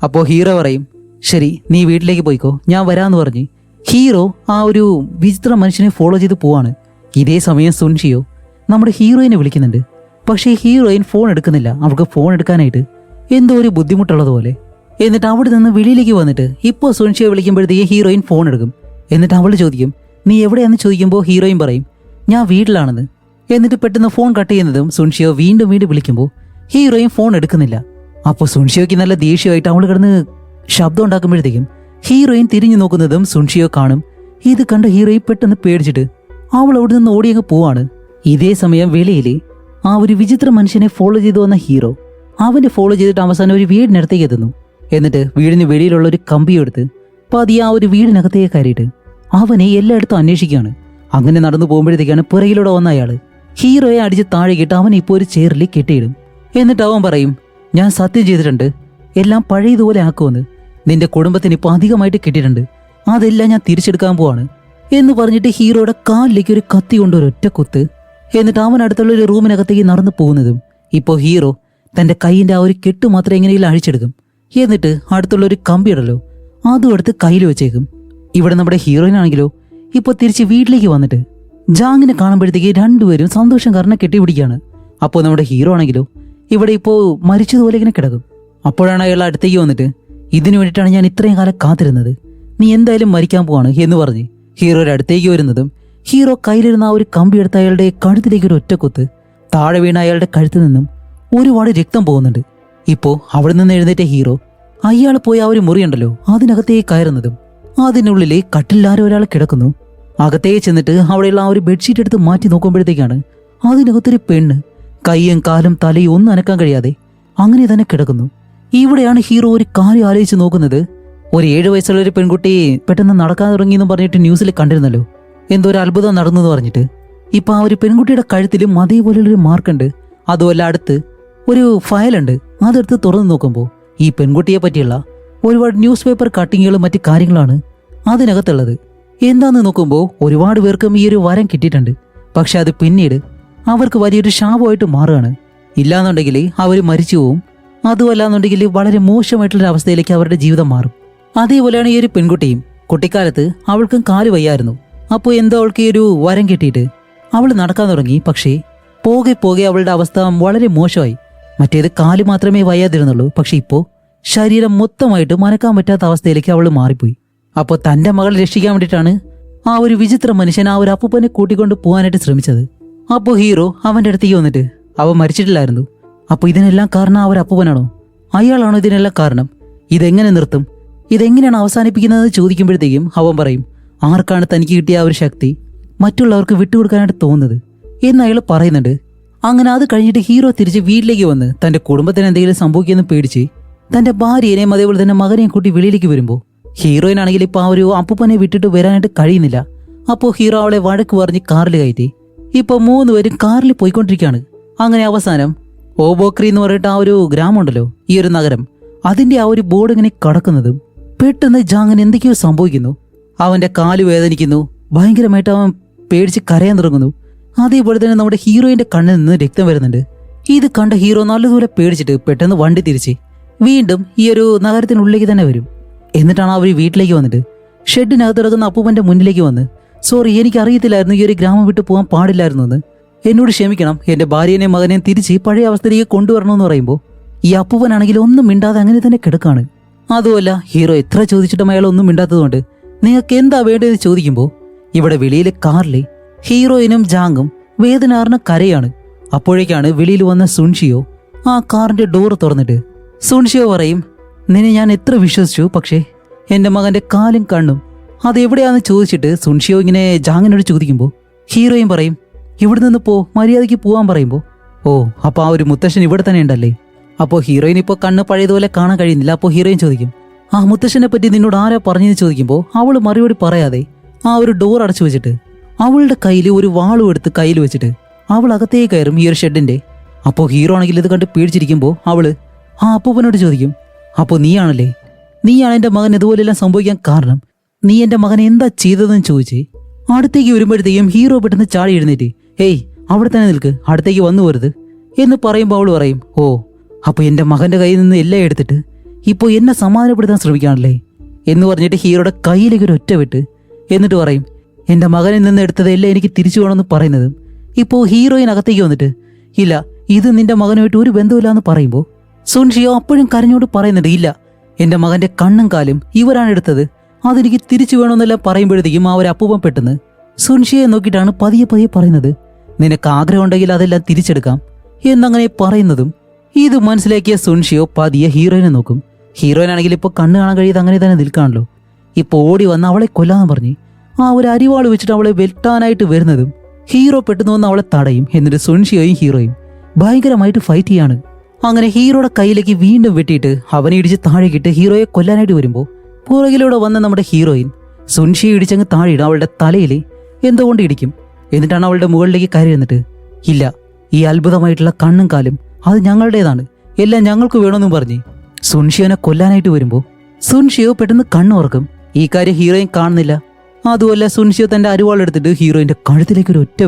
Speaker 1: അപ്പോൾ ഹീറോ പറയും, ശരി നീ വീട്ടിലേക്ക് പോയിക്കോ, ഞാൻ വരാമെന്ന് പറഞ്ഞ് ഹീറോ ആ ഒരു വിചിത്ര മനുഷ്യനെ ഫോളോ ചെയ്ത് പോവാണ്. ഇതേ സമയം സുൻഷിയോ നമ്മുടെ ഹീറോയിനെ വിളിക്കുന്നുണ്ട്. പക്ഷേ ഹീറോയിൻ ഫോൺ എടുക്കുന്നില്ല. അവൾക്ക് ഫോൺ എടുക്കാനായിട്ട് എന്തോ ഒരു ബുദ്ധിമുട്ടുള്ളതുപോലെ. എന്നിട്ട് അവിടെ നിന്ന് വെളിയിലേക്ക് വന്നിട്ട് ഇപ്പോൾ സുൻഷിയെ വിളിക്കുമ്പോഴത്തേക്ക് ഹീറോയിൻ ഫോൺ എടുക്കും. എന്നിട്ട് അവൾ ചോദിക്കും, നീ എവിടെയാണെന്ന് ചോദിക്കുമ്പോൾ ഹീറോയിൻ പറയും, ഞാൻ വീട്ടിലാണെന്ന്. എന്നിട്ട് പെട്ടെന്ന് ഫോൺ കട്ട് ചെയ്യുന്നതും സുൻഷിയോ വീണ്ടും വിളിക്കുമ്പോൾ ഹീറോയിൻ ഫോൺ എടുക്കുന്നില്ല. അപ്പോൾ സുൻഷിയോയ്ക്ക് നല്ല ദേഷ്യമായിട്ട് അവൾ കിടന്ന് ശബ്ദം ഉണ്ടാക്കുമ്പോഴത്തേക്കും ഹീറോയിൻ തിരിഞ്ഞു നോക്കുന്നതും സുൻഷിയോ കാണും. ഇത് കണ്ട ഹീറോയിൻ പെട്ടെന്ന് പേടിച്ചിട്ട് അവൾ അവിടെ നിന്ന് ഓടിയങ്ങ് പോവാണ്. ഇതേ സമയം വെളിയിലെ ആ ഒരു വിചിത്ര മനുഷ്യനെ ഫോളോ ചെയ്തു വന്ന ഹീറോ അവനെ ഫോളോ ചെയ്തിട്ട് അവസാനം ഒരു വീടിനടുത്തേക്ക് എത്തുന്നു. എന്നിട്ട് വീടിന് വെളിയിലുള്ള ഒരു കമ്പി എടുത്ത് പതിയെ ആ ഒരു വീടിനകത്തേക്ക് കയറിയിട്ട് അവനെ എല്ലായിടത്തും അന്വേഷിക്കുകയാണ്. അങ്ങനെ നടന്നു പോകുമ്പോഴത്തേക്കാണ് പുറകിലൂടെ വന്ന അയാള് ഹീറോയെ അടിച്ച് താഴെ കിട്ട് അവൻ ഇപ്പോൾ ഒരു ചെയറിൽ കെട്ടിയിടും. എന്നിട്ട് അവൻ പറയും, ഞാൻ സത്യം ചെയ്തിട്ടുണ്ട്, എല്ലാം പഴയതുപോലെ ആക്കുമെന്ന്. നിന്റെ കുടുംബത്തിന് ഇപ്പോൾ അധികമായിട്ട് കിട്ടിയിട്ടുണ്ട്, അതെല്ലാം ഞാൻ തിരിച്ചെടുക്കാൻ പോവാണ് എന്ന് പറഞ്ഞിട്ട് ഹീറോയുടെ കാലിലേക്ക് ഒരു കത്തി കൊണ്ട് ഒരൊറ്റ കുത്ത്. എന്നിട്ട് അവൻ അടുത്തുള്ള ഒരു റൂമിനകത്തേക്ക് നടന്നു പോകുന്നതും ഇപ്പോൾ ഹീറോ തന്റെ കൈയിന്റെ ആ ഒരു കെട്ട് മാത്രം എങ്ങനെയെങ്കിലും അഴിച്ചെടുക്കും. എന്നിട്ട് അടുത്തുള്ള ഒരു കമ്പി ഇടല്ലോ അതും എടുത്ത് കയ്യിൽ വെച്ചേക്കും. ഇവിടെ നമ്മുടെ ഹീറോയിനാണെങ്കിലോ ഇപ്പോൾ തിരിച്ച് വീട്ടിലേക്ക് വന്നിട്ട് ജാങ്ങിനെ കാണുമ്പോഴത്തേക്ക് രണ്ടുപേരും സന്തോഷം കാരണം കെട്ടിപ്പിടിക്കുകയാണ്. അപ്പോൾ നമ്മുടെ ഹീറോ ആണെങ്കിലോ ഇവിടെ ഇപ്പോൾ മരിച്ചതുപോലെ ഇങ്ങനെ കിടക്കും. അപ്പോഴാണ് അയാൾ അടുത്തേക്ക് വന്നിട്ട്, ഇതിനു വേണ്ടിയിട്ടാണ് ഞാൻ ഇത്രയും കാലം കാത്തിരുന്നത്, നീ എന്തായാലും മരിക്കാൻ പോവാണ് എന്ന് പറഞ്ഞ് ഹീറോയുടെ അടുത്തേക്ക് വരുന്നതും ഹീറോ കയ്യിലിരുന്ന ആ ഒരു കമ്പി എടുത്ത് അയാളുടെ കഴുത്തിലേക്ക് ഒരു ഒറ്റക്കൊത്ത്. താഴെ വീണ അയാളുടെ കഴുത്തിൽ നിന്നും ഒരുപാട് രക്തം പോകുന്നുണ്ട്. ഇപ്പോൾ അവിടെ നിന്ന് എഴുന്നേറ്റ ഹീറോ അയാൾ പോയി ആ ഒരു മുറിയുണ്ടല്ലോ അതിനകത്തേക്ക് കയറുന്നതും അതിനുള്ളിലെ കട്ടിലാരോ ഒരാൾ കിടക്കുന്നു. അകത്തേക്ക് ചെന്നിട്ട് അവിടെയുള്ള ആ ഒരു ബെഡ്ഷീറ്റ് എടുത്ത് മാറ്റി നോക്കുമ്പോഴത്തേക്കാണ് അതിനകത്തൊരു പെണ്ണ് കൈയും കാലും തലയും ഒന്നും അനക്കാൻ കഴിയാതെ അങ്ങനെ തന്നെ കിടക്കുന്നു. ഇവിടെയാണ് ഹീറോ ഒരു കാര്യം ആലോചിച്ച് നോക്കുന്നത്. ഒരു 7 വയസ്സുള്ള ഒരു പെൺകുട്ടി പെട്ടെന്ന് നടക്കാൻ തുടങ്ങിയെന്ന് പറഞ്ഞിട്ട് ന്യൂസിൽ കണ്ടിരുന്നല്ലോ, എന്തോ ഒരു അത്ഭുതം നടന്നു എന്ന് പറഞ്ഞിട്ട്. ഇപ്പൊ ആ ഒരു പെൺകുട്ടിയുടെ കഴുത്തിലും അതേപോലെയുള്ളൊരു മാർക്കുണ്ട്. അതുമല്ല അടുത്ത് ഒരു ഫയലുണ്ട്. അതെടുത്ത് തുറന്നു നോക്കുമ്പോൾ ഈ പെൺകുട്ടിയെ പറ്റിയുള്ള ഒരുപാട് ന്യൂസ് പേപ്പർ കട്ടിങ്ങുകളും മറ്റു കാര്യങ്ങളാണ് അതിനകത്തുള്ളത്. എന്താന്ന് നോക്കുമ്പോൾ ഒരുപാട് പേർക്കും ഈ ഒരു വരം കിട്ടിയിട്ടുണ്ട്. പക്ഷെ അത് പിന്നീട് അവർക്ക് വലിയൊരു ശാപമായിട്ട് മാറുകയാണ്. ഇല്ലാന്നുണ്ടെങ്കിൽ അവർ മരിച്ചു പോവും. അതുമല്ലാന്നുണ്ടെങ്കിൽ വളരെ മോശമായിട്ടുള്ളൊരു അവസ്ഥയിലേക്ക് അവരുടെ ജീവിതം മാറും. അതേപോലെയാണ് ഈ ഒരു പെൺകുട്ടിയും. കുട്ടിക്കാലത്ത് അവൾക്കും കാല് വയ്യായിരുന്നു. അപ്പോൾ എന്തോ അവൾക്ക് ഈ ഒരു വരം കിട്ടിയിട്ട് അവൾ നടക്കാൻ തുടങ്ങി. പക്ഷേ പോകെ പോകെ അവളുടെ അവസ്ഥ വളരെ മോശമായി. മറ്റേത് കാല് മാത്രമേ വയ്യാതിരുന്നുള്ളൂ, പക്ഷെ ഇപ്പോൾ ശരീരം മൊത്തമായിട്ട് മനക്കാൻ പറ്റാത്ത അവസ്ഥയിലേക്ക് അവൾ മാറിപ്പോയി. അപ്പോൾ തൻ്റെ മകളെ രക്ഷിക്കാൻ വേണ്ടിയിട്ടാണ് ആ ഒരു വിചിത്ര മനുഷ്യൻ ആ ഒരു അപ്പൂപ്പനെ കൂട്ടിക്കൊണ്ട് പോകാനായിട്ട് ശ്രമിച്ചത്. അപ്പോൾ ഹീറോ അവൻ്റെ അടുത്തേക്ക് വന്നിട്ട്, അവൻ മരിച്ചിട്ടില്ലായിരുന്നു, അപ്പോൾ ഇതിനെല്ലാം കാരണം ആ ഒരു അപ്പൂപ്പനാണോ? അയാളാണോ ഇതിനെല്ലാം കാരണം? ഇതെങ്ങനെ നിർത്തും? ഇതെങ്ങനെയാണ് അവസാനിപ്പിക്കുന്നതെന്ന് ചോദിക്കുമ്പോഴത്തേക്കും അവൻ പറയും, ആർക്കാണ് തനിക്ക് കിട്ടിയ ആ ഒരു ശക്തി മറ്റുള്ളവർക്ക് വിട്ടുകൊടുക്കാനായിട്ട് തോന്നുന്നത് എന്ന് അയാൾ പറയുന്നുണ്ട്. അങ്ങനെ അത് കഴിഞ്ഞിട്ട് ഹീറോ തിരിച്ച് വീട്ടിലേക്ക് വന്ന് തൻ്റെ കുടുംബത്തിന് എന്തെങ്കിലും സംഭവിക്കുമെന്ന് പേടിച്ച് തന്റെ ഭാര്യനെയും അതേപോലെ തന്നെ മകനെയും കൂട്ടി വെളിയിലേക്ക് വരുമ്പോൾ ഹീറോയിൻ ആണെങ്കിൽ ഇപ്പൊ ആ ഒരു അപ്പൂപ്പനെ വിട്ടിട്ട് വരാനായിട്ട് കഴിയുന്നില്ല. അപ്പോൾ ഹീറോ അവളെ വഴക്ക് പറഞ്ഞ് കാറിൽ കയറ്റി ഇപ്പൊ 3 പേരും കാറിൽ പോയിക്കൊണ്ടിരിക്കുകയാണ്. അങ്ങനെ അവസാനം ഓബോക്രി എന്ന് പറഞ്ഞിട്ട് ആ ഒരു ഗ്രാമമുണ്ടല്ലോ, ഈ ഒരു നഗരം, അതിന്റെ ആ ഒരു ബോർഡ് ഇങ്ങനെ കടക്കുന്നതും പെട്ടെന്ന് ജാങ്ങിന് എന്തൊക്കെയോ സംഭവിക്കുന്നു. അവന്റെ കാല് വേദനിക്കുന്നു, ഭയങ്കരമായിട്ട് അവൻ പേടിച്ച് കരയാൻ തുടങ്ങുന്നു. അതേപോലെ തന്നെ നമ്മുടെ ഹീറോയിന്റെ കണ്ണിൽ നിന്ന് രക്തം വരുന്നുണ്ട്. ഇത് കണ്ട ഹീറോ നല്ലതുപോലെ പേടിച്ചിട്ട് പെട്ടെന്ന് വണ്ടി തിരിച്ച് വീണ്ടും ഈ ഒരു നഗരത്തിനുള്ളിലേക്ക് തന്നെ വരും. എന്നിട്ടാണ് അവർ വീട്ടിലേക്ക് വന്നിട്ട് ഷെഡിനകത്ത് കിടക്കുന്ന അപ്പൂപ്പന്റെ മുന്നിലേക്ക് വന്ന്, സോറി, എനിക്ക് അറിയത്തില്ലായിരുന്നു ഈ ഒരു ഗ്രാമം വിട്ട് പോകാൻ പാടില്ലായിരുന്നു എന്ന്, എന്നോട് ക്ഷമിക്കണം, എന്റെ ഭാര്യനെയും മകനെയും തിരിച്ച് പഴയ അവസ്ഥയിലേക്ക് കൊണ്ടുവരണമെന്ന് പറയുമ്പോൾ ഈ അപ്പൂപ്പനാണെങ്കിൽ ഒന്നും മിണ്ടാതെ അങ്ങനെ തന്നെ കിടക്കാണ്. അതുമല്ല, ഹീറോ എത്ര ചോദിച്ചിട്ടും അയാൾ ഒന്നും മിണ്ടാത്തതുകൊണ്ട് നിങ്ങൾക്ക് എന്താ വേണ്ടതെന്ന് ചോദിക്കുമ്പോൾ ഇവിടെ വെളിയിലെ കാറിലെ ഹീറോയിനും ജാങ്ങും വേദനാർന്ന കരയാണ്. അപ്പോഴേക്കാണ് വെളിയിൽ വന്ന സുൻഷിയോ ആ കാറിന്റെ ഡോർ തുറന്നിട്ട് സുൻഷിയോ പറയും, നിന്നെ ഞാൻ എത്ര വിശ്വസിച്ചു, പക്ഷേ എന്റെ മകന്റെ കാലും കണ്ണും അതെവിടെയാന്ന് ചോദിച്ചിട്ട് സുൻഷിയോ ഇങ്ങനെ ജാങ്ങിനോട് ചോദിക്കുമ്പോൾ ഹീറോയും പറയും, ഇവിടെ നിന്ന് മര്യാദയ്ക്ക് പോവാൻ പറയുമ്പോൾ, ഓ അപ്പൊ ആ ഒരു മുത്തശ്ശൻ ഇവിടെ തന്നെ ഉണ്ടല്ലേ. അപ്പോൾ ഹീറോയിൻ ഇപ്പോൾ കണ്ണ് പഴയതുപോലെ കാണാൻ കഴിയുന്നില്ല. അപ്പോൾ ഹീറോയിൻ ചോദിക്കും, ആ മുത്തശ്ശനെ പറ്റി നിന്നോട് ആരാ പറഞ്ഞെന്ന് ചോദിക്കുമ്പോൾ അവൾ മറുപടി പറയാതെ ആ ഒരു ഡോർ അടച്ചു വെച്ചിട്ട് അവളുടെ കയ്യിൽ ഒരു വാളും എടുത്ത് കയ്യിൽ വെച്ചിട്ട് അവൾ അകത്തേക്ക് കയറും ഈ ഒരു ഷെഡിന്റെ. അപ്പോൾ ഹീറോ ആണെങ്കിൽ ഇത് കണ്ട് പേടിച്ചിരിക്കുമ്പോൾ അവള് ആ അപ്പൂപ്പനോട് ചോദിക്കും, അപ്പോൾ നീയാണ് എൻ്റെ മകൻ ഇതുപോലെല്ലാം സംഭവിക്കാൻ കാരണം, നീ എൻ്റെ മകനെ എന്താ ചെയ്തതെന്ന് ചോദിച്ച് അടുത്തേക്ക് വരുമ്പോഴത്തേക്കും ഹീറോ പെട്ടെന്ന് ചാടി എഴുന്നേറ്റ്, ഏയ് അവിടെ തന്നെ നിൽക്ക്, അടുത്തേക്ക് വന്നു പോരുത് എന്ന് പറയുമ്പോൾ അവൾ പറയും, ഓ അപ്പോൾ എൻ്റെ മകന്റെ കയ്യിൽ നിന്ന് എല്ലാം എടുത്തിട്ട് ഇപ്പോൾ എന്നെ സമാധാനപ്പെടുത്താൻ ശ്രമിക്കുകയാണല്ലേ എന്ന് പറഞ്ഞിട്ട് ഹീറോയുടെ കയ്യിലേക്ക് ഒരു ഒറ്റ വിട്ട് എന്നിട്ട് പറയും, എൻ്റെ മകനിൽ നിന്ന് എടുത്തത് എല്ലാം എനിക്ക് തിരിച്ചു വേണമെന്ന് പറയുന്നതും ഇപ്പോൾ ഹീറോയിൻ അകത്തേക്ക് വന്നിട്ട്, ഇല്ല ഇത് നിന്റെ മകനുമായിട്ട് ഒരു ബന്ധമില്ല എന്ന് പറയുമ്പോൾ സുൻഷിയോ അപ്പോഴും കരഞ്ഞോട് പറയുന്നുണ്ട്, ഇല്ല എൻ്റെ മകന്റെ കണ്ണും കാലും ഇവരാണ് എടുത്തത്, അതെനിക്ക് തിരിച്ചു വേണമെന്നെല്ലാം പറയുമ്പോഴത്തേക്കും ആ ഒരു അപ്പൂപ്പൻ പെട്ടെന്ന് സുൻഷിയെ നോക്കിയിട്ടാണ് പതിയെ പറയുന്നത്, നിനക്ക് ആഗ്രഹം ഉണ്ടെങ്കിൽ അതെല്ലാം തിരിച്ചെടുക്കാം എന്നങ്ങനെ പറയുന്നതും ഇത് മനസ്സിലാക്കിയ സുൻഷിയോ പതിയെ ഹീറോയിനെ നോക്കും. ഹീറോയിൻ ആണെങ്കിൽ ഇപ്പോൾ കണ്ണ് കാണാൻ കഴിയാതെ അങ്ങനെ തന്നെ നിൽക്കാണല്ലോ. ഇപ്പോൾ ഓടി വന്ന് അവളെ കൊല്ലാന്ന് പറഞ്ഞ് ആ ഒരു അരിവാൾ വെച്ചിട്ട് അവളെ വെട്ടാനായിട്ട് വരുന്നതും ഹീറോ പെട്ടെന്ന് വന്ന് അവളെ തടയും. എന്നിട്ട് സുൻഷിയോയും ഹീറോയും ഭയങ്കരമായിട്ട് ഫൈറ്റ് ചെയ്യാണ്. അങ്ങനെ ഹീറോയുടെ കയ്യിലേക്ക് വീണ്ടും വെട്ടിയിട്ട് അവനെ ഇടിച്ച് താഴേക്കിട്ട് ഹീറോയെ കൊല്ലാനായിട്ട് വരുമ്പോൾ പുറകിലൂടെ വന്ന നമ്മുടെ ഹീറോയിൻ സുൻഷിയെ ഇടിച്ചങ്ങ് താഴെയിടും, അവളുടെ തലയിൽ എന്തുകൊണ്ട് ഇടിക്കും. എന്നിട്ടാണ് അവളുടെ മുകളിലേക്ക് കയറി വന്നിട്ട്, ഇല്ല ഈ അത്ഭുതമായിട്ടുള്ള കണ്ണും കാലും അത് ഞങ്ങളുടേതാണ്, എല്ലാം ഞങ്ങൾക്ക് വേണമെന്നും പറഞ്ഞ് സുൻഷിയോനെ കൊല്ലാനായിട്ട് വരുമ്പോൾ സുൻഷിയോ പെട്ടെന്ന് കണ്ണുറക്കും. ഈ കാര്യം ഹീറോയിൻ കാണുന്നില്ല. അതുമല്ല, സുൻഷിയോ തന്റെ അരിവാൾ എടുത്തിട്ട് ഹീറോയിന്റെ കഴുത്തിലേക്ക് ഒരു ഒറ്റ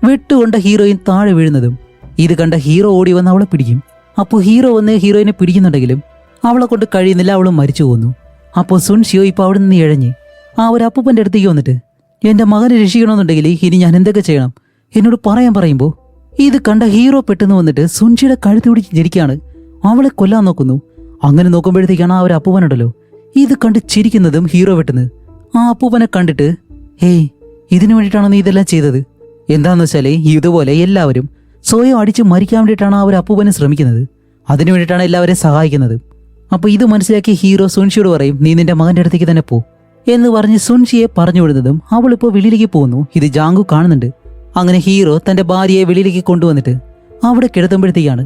Speaker 1: വെട്ടുകൊണ്ട ഹീറോയിൻ താഴെ വീഴുന്നതും ഇത് കണ്ട ഹീറോ ഓടി വന്ന് അവളെ പിടിക്കും. അപ്പോൾ ഹീറോ വന്ന് ഹീറോയിനെ പിടിക്കുന്നുണ്ടെങ്കിലും അവളെ കൊണ്ട് കഴിയുന്നില്ല, അവൾ മരിച്ചു പോകുന്നു. അപ്പോൾ സുൻഷിയോ ഇപ്പോൾ അവിടെ നിന്ന് ഇഴഞ്ഞ് ആ ഒരു അപ്പൂപ്പന്റെ അടുത്തേക്ക് വന്നിട്ട്, എന്റെ മകനെ രക്ഷിക്കണമെന്നുണ്ടെങ്കിൽ ഇനി ഞാൻ എന്തൊക്കെ ചെയ്യണം എന്നോട് പറയുമ്പോൾ ഇത് കണ്ട ഹീറോ പെട്ടെന്ന് വന്നിട്ട് സുൻഷിയുടെ കഴുത്ത് പിടിച്ച് ജനിക്കാണ്, അവളെ കൊല്ലാൻ നോക്കുന്നു. അങ്ങനെ നോക്കുമ്പോഴത്തേക്കാണ് ആ ഒരു അപ്പൂപ്പനുണ്ടല്ലോ ഇത് കണ്ട് ചിരിക്കുന്നതും ഹീറോ പെട്ടെന്ന് ആ അപ്പൂപ്പനെ കണ്ടിട്ട്, ഹേയ് ഇതിനു വേണ്ടിയിട്ടാണ് നീ ഇതെല്ലാം ചെയ്തത്, എന്താന്ന് വെച്ചാലേ ഇതുപോലെ എല്ലാവരും സ്വയം അടിച്ച് മരിക്കാൻ വേണ്ടിയിട്ടാണ് ആ ഒരു അപ്പൂപ്പനെ ശ്രമിക്കുന്നത്, അതിനു വേണ്ടിയിട്ടാണ് എല്ലാവരെയും സഹായിക്കുന്നത്. അപ്പോൾ ഇത് മനസ്സിലാക്കിയ ഹീറോ സുൻഷിയോട് പറയും, നീ നിന്റെ മകന്റെ അടുത്തേക്ക് തന്നെ പോ എന്ന് പറഞ്ഞ് സുൻഷിയെ പറഞ്ഞു വിടുന്നതും അവളിപ്പോൾ വെളിയിലേക്ക് പോകുന്നു. ഇത് ജാങ്കു കാണുന്നുണ്ട്. അങ്ങനെ ഹീറോ തന്റെ ഭാര്യയെ വെളിയിലേക്ക് കൊണ്ടുവന്നിട്ട് അവിടെ കിടത്തുമ്പോഴത്തേക്കാണ്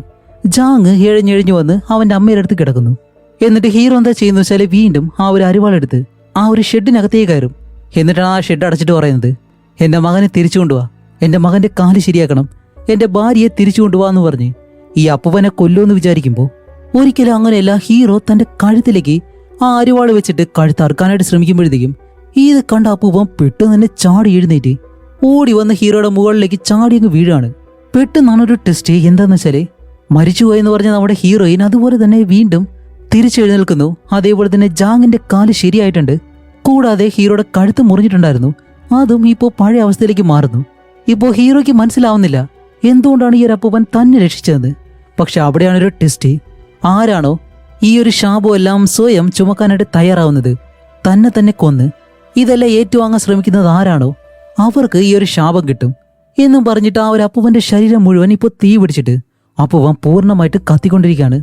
Speaker 1: ജാങ് എഴഞ്ഞെഴിഞ്ഞു വന്ന് അവന്റെ അമ്മയുടെ അടുത്ത് കിടക്കുന്നു. എന്നിട്ട് ഹീറോ എന്താ ചെയ്യുന്ന വെച്ചാൽ വീണ്ടും ആ ഒരു അരിവാളെടുത്ത് ആ ഒരു ഷെഡിനകത്തേക്ക് കയറും. എന്നിട്ടാണ് ആ ഷെഡ് അടച്ചിട്ട് പറയുന്നത്, എന്റെ മകനെ തിരിച്ചു കൊണ്ടുപോവാ, എന്റെ മകന്റെ കാല് ശരിയാക്കണം, എന്റെ ഭാര്യയെ തിരിച്ചു കൊണ്ടുപോവാന്ന് പറഞ്ഞ് ഈ അപ്പൂപ്പനെ കൊല്ലുമെന്ന് വിചാരിക്കുമ്പോൾ ഒരിക്കലും അങ്ങനെയല്ല. ഹീറോ തന്റെ കഴുത്തിലേക്ക് ആ അരിവാള് വെച്ചിട്ട് കഴുത്ത് അറുക്കാനായിട്ട് ശ്രമിക്കുമ്പോഴത്തേക്കും ഇത് കണ്ട അപ്പൂപ്പൻ പെട്ടെന്ന് തന്നെ ചാടി എഴുന്നേറ്റ് ഓടി വന്ന് ഹീറോയുടെ മുകളിലേക്ക് ചാടി അങ്ങ് വീഴാണ്. പെട്ടെന്നാണ് ഒരു ടെസ്റ്റ്. എന്താന്ന് വെച്ചാല് മരിച്ചുപോയെന്ന് പറഞ്ഞ നമ്മുടെ ഹീറോയിൻ അതുപോലെ തന്നെ വീണ്ടും തിരിച്ചെഴുന്നേൽക്കുന്നു. അതേപോലെ തന്നെ ജാങ്ങിന്റെ കാല് ശരിയായിട്ടുണ്ട്. കൂടാതെ ഹീറോയുടെ കഴുത്ത് മുറിഞ്ഞിട്ടുണ്ടായിരുന്നു, അതും ഇപ്പോൾ പഴയ അവസ്ഥയിലേക്ക് മാറുന്നു. ഇപ്പോൾ ഹീറോയ്ക്ക് മനസ്സിലാവുന്നില്ല എന്തുകൊണ്ടാണ് ഈ ഒരു അപ്പൂപ്പൻ തന്നെ രക്ഷിച്ചതെന്ന്. പക്ഷെ അവിടെയാണ് ഒരു ടെസ്റ്റ്. ആരാണോ ഈ ഒരു ശാപം എല്ലാം സ്വയം ചുമക്കാനായിട്ട് തയ്യാറാവുന്നത്, തന്നെ കൊന്ന് ഇതെല്ലാം ഏറ്റുവാങ്ങാൻ ശ്രമിക്കുന്നത് ആരാണോ അവർക്ക് ഈ ഒരു ശാപം കിട്ടും എന്നും പറഞ്ഞിട്ട് ആ ഒരു അപ്പൂപ്പന്റെ ശരീരം മുഴുവൻ ഇപ്പോൾ തീ പിടിച്ചിട്ട് അപ്പൂപ്പൻ പൂർണ്ണമായിട്ട് കത്തിക്കൊണ്ടിരിക്കുകയാണ്.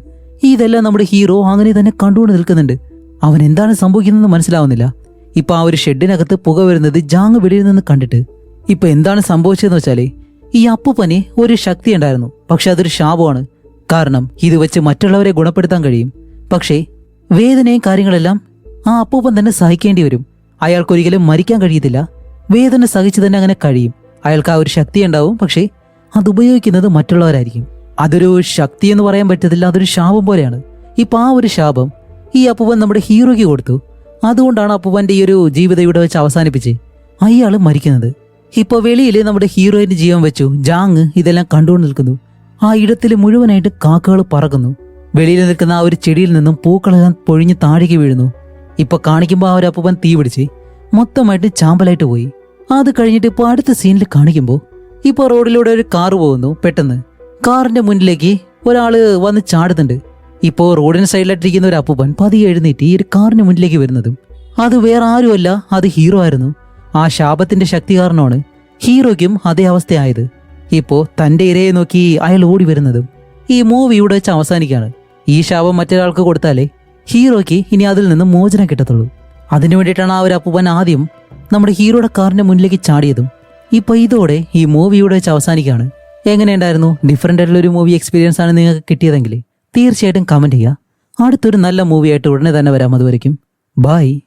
Speaker 1: ഇതെല്ലാം നമ്മുടെ ഹീറോ അങ്ങനെ തന്നെ കണ്ടുകൊണ്ട് നിൽക്കുന്നുണ്ട്. അവൻ എന്താണ് സംഭവിക്കുന്നതെന്ന് മനസ്സിലാവുന്നില്ല. ഇപ്പൊ ആ ഒരു ഷെഡിനകത്ത് പുക വരുന്നത് ജാങ് വെളിയിൽ നിന്ന് കണ്ടിട്ട് ഇപ്പൊ എന്താണ് സംഭവിച്ചതെന്ന് വെച്ചാല് ഈ അപ്പൂപ്പന് ഒരു ശക്തി ഉണ്ടായിരുന്നു, പക്ഷെ അതൊരു ശാപമാണ്. കാരണം ഇത് വെച്ച് മറ്റുള്ളവരെ ഗുണപ്പെടുത്താൻ കഴിയും, പക്ഷേ വേദനയും കാര്യങ്ങളെല്ലാം ആ അപ്പൂപ്പൻ തന്നെ സഹിക്കേണ്ടി വരും. അയാൾക്കൊരിക്കലും മരിക്കാൻ കഴിയത്തില്ല. വേദന സഹിച്ച് തന്നെ അങ്ങനെ കഴിയും. അയാൾക്ക് ആ ഒരു ശക്തി ഉണ്ടാവും, പക്ഷേ അത് ഉപയോഗിക്കുന്നത് മറ്റുള്ളവരായിരിക്കും. അതൊരു ശക്തി എന്ന് പറയാൻ പറ്റത്തില്ല, അതൊരു ശാപം പോലെയാണ്. ഇപ്പൊ ആ ഒരു ശാപം ഈ അപ്പൂപ്പൻ നമ്മുടെ ഹീറോയ്ക്ക് കൊടുത്തു. അതുകൊണ്ടാണ് അപ്പൂപ്പന്റെ ഈ ഒരു ജീവിതം ഇവിടെ വെച്ച് അവസാനിപ്പിച്ച് അയാള് മരിക്കുന്നത്. ഇപ്പൊ വെളിയിൽ നമ്മുടെ ഹീറോയിന്റെ ജീവൻ വെച്ചു ജാങ് ഇതെല്ലാം കണ്ടുകൊണ്ട് നിൽക്കുന്നു. ആ ഇടത്തിൽ മുഴുവനായിട്ട് കാക്കകൾ പറക്കുന്നു. വെളിയിൽ നിൽക്കുന്ന ആ ഒരു ചെടിയിൽ നിന്നും പൂക്കളെല്ലാം പൊഴിഞ്ഞ് താഴേക്ക് വീഴുന്നു. ഇപ്പൊ കാണിക്കുമ്പോൾ ആ ഒരു അപ്പൂപ്പൻ തീ പിടിച്ച് മൊത്തമായിട്ട് ചാമ്പലായിട്ട് പോയി. അത് കഴിഞ്ഞിട്ട് ഇപ്പൊ അടുത്ത സീനിൽ കാണിക്കുമ്പോൾ ഇപ്പൊ റോഡിലൂടെ ഒരു കാറ് പോകുന്നു. പെട്ടെന്ന് കാറിന്റെ മുന്നിലേക്ക് ഒരാള് വന്ന് ചാടുന്നുണ്ട്. ഇപ്പോ റോഡിന് സൈഡിലായിട്ടിരിക്കുന്ന ഒരു അപ്പൂപ്പൻ പതിയെ എഴുന്നേറ്റ് ഈ ഒരു കാറിന് മുന്നിലേക്ക് വരുന്നതും അത് വേറെ ആരുമല്ല, അത് ഹീറോ ആയിരുന്നു. ആ ശാപത്തിന്റെ ശക്തി കാരണമാണ് ഹീറോയ്ക്കും അതേ അവസ്ഥയായത്. ഇപ്പോ തന്റെ ഇരയെ നോക്കി അയാൾ ഓടി വരുന്നതും ഈ മൂവി ഇവിടെ വെച്ച് അവസാനിക്കുകയാണ്. ഈ ശാപം മറ്റൊരാൾക്ക് കൊടുത്താലേ ഹീറോയ്ക്ക് ഇനി അതിൽ നിന്ന് മോചനം കിട്ടത്തുള്ളൂ. അതിനു വേണ്ടിയിട്ടാണ് ആ ഒരു അപ്പൂപ്പൻ ആദ്യം നമ്മുടെ ഹീറോയുടെ കാറിന്റെ മുന്നിലേക്ക് ചാടിയതും. ഇപ്പൊ ഇതോടെ ഈ മൂവി ഇവിടെ വെച്ച് അവസാനിക്കുകയാണ്. എങ്ങനെയുണ്ടായിരുന്നു? ഡിഫറെന്റ് ആയിട്ടുള്ള ഒരു മൂവി എക്സ്പീരിയൻസ് ആണ് നിങ്ങൾക്ക് കിട്ടിയതെങ്കിൽ തീർച്ചയായിട്ടും കമന്റ് ചെയ്യുക. അടുത്തൊരു നല്ല മൂവിയായിട്ട് ഉടനെ തന്നെ വരാം. അതുവരയ്ക്കും ബൈ.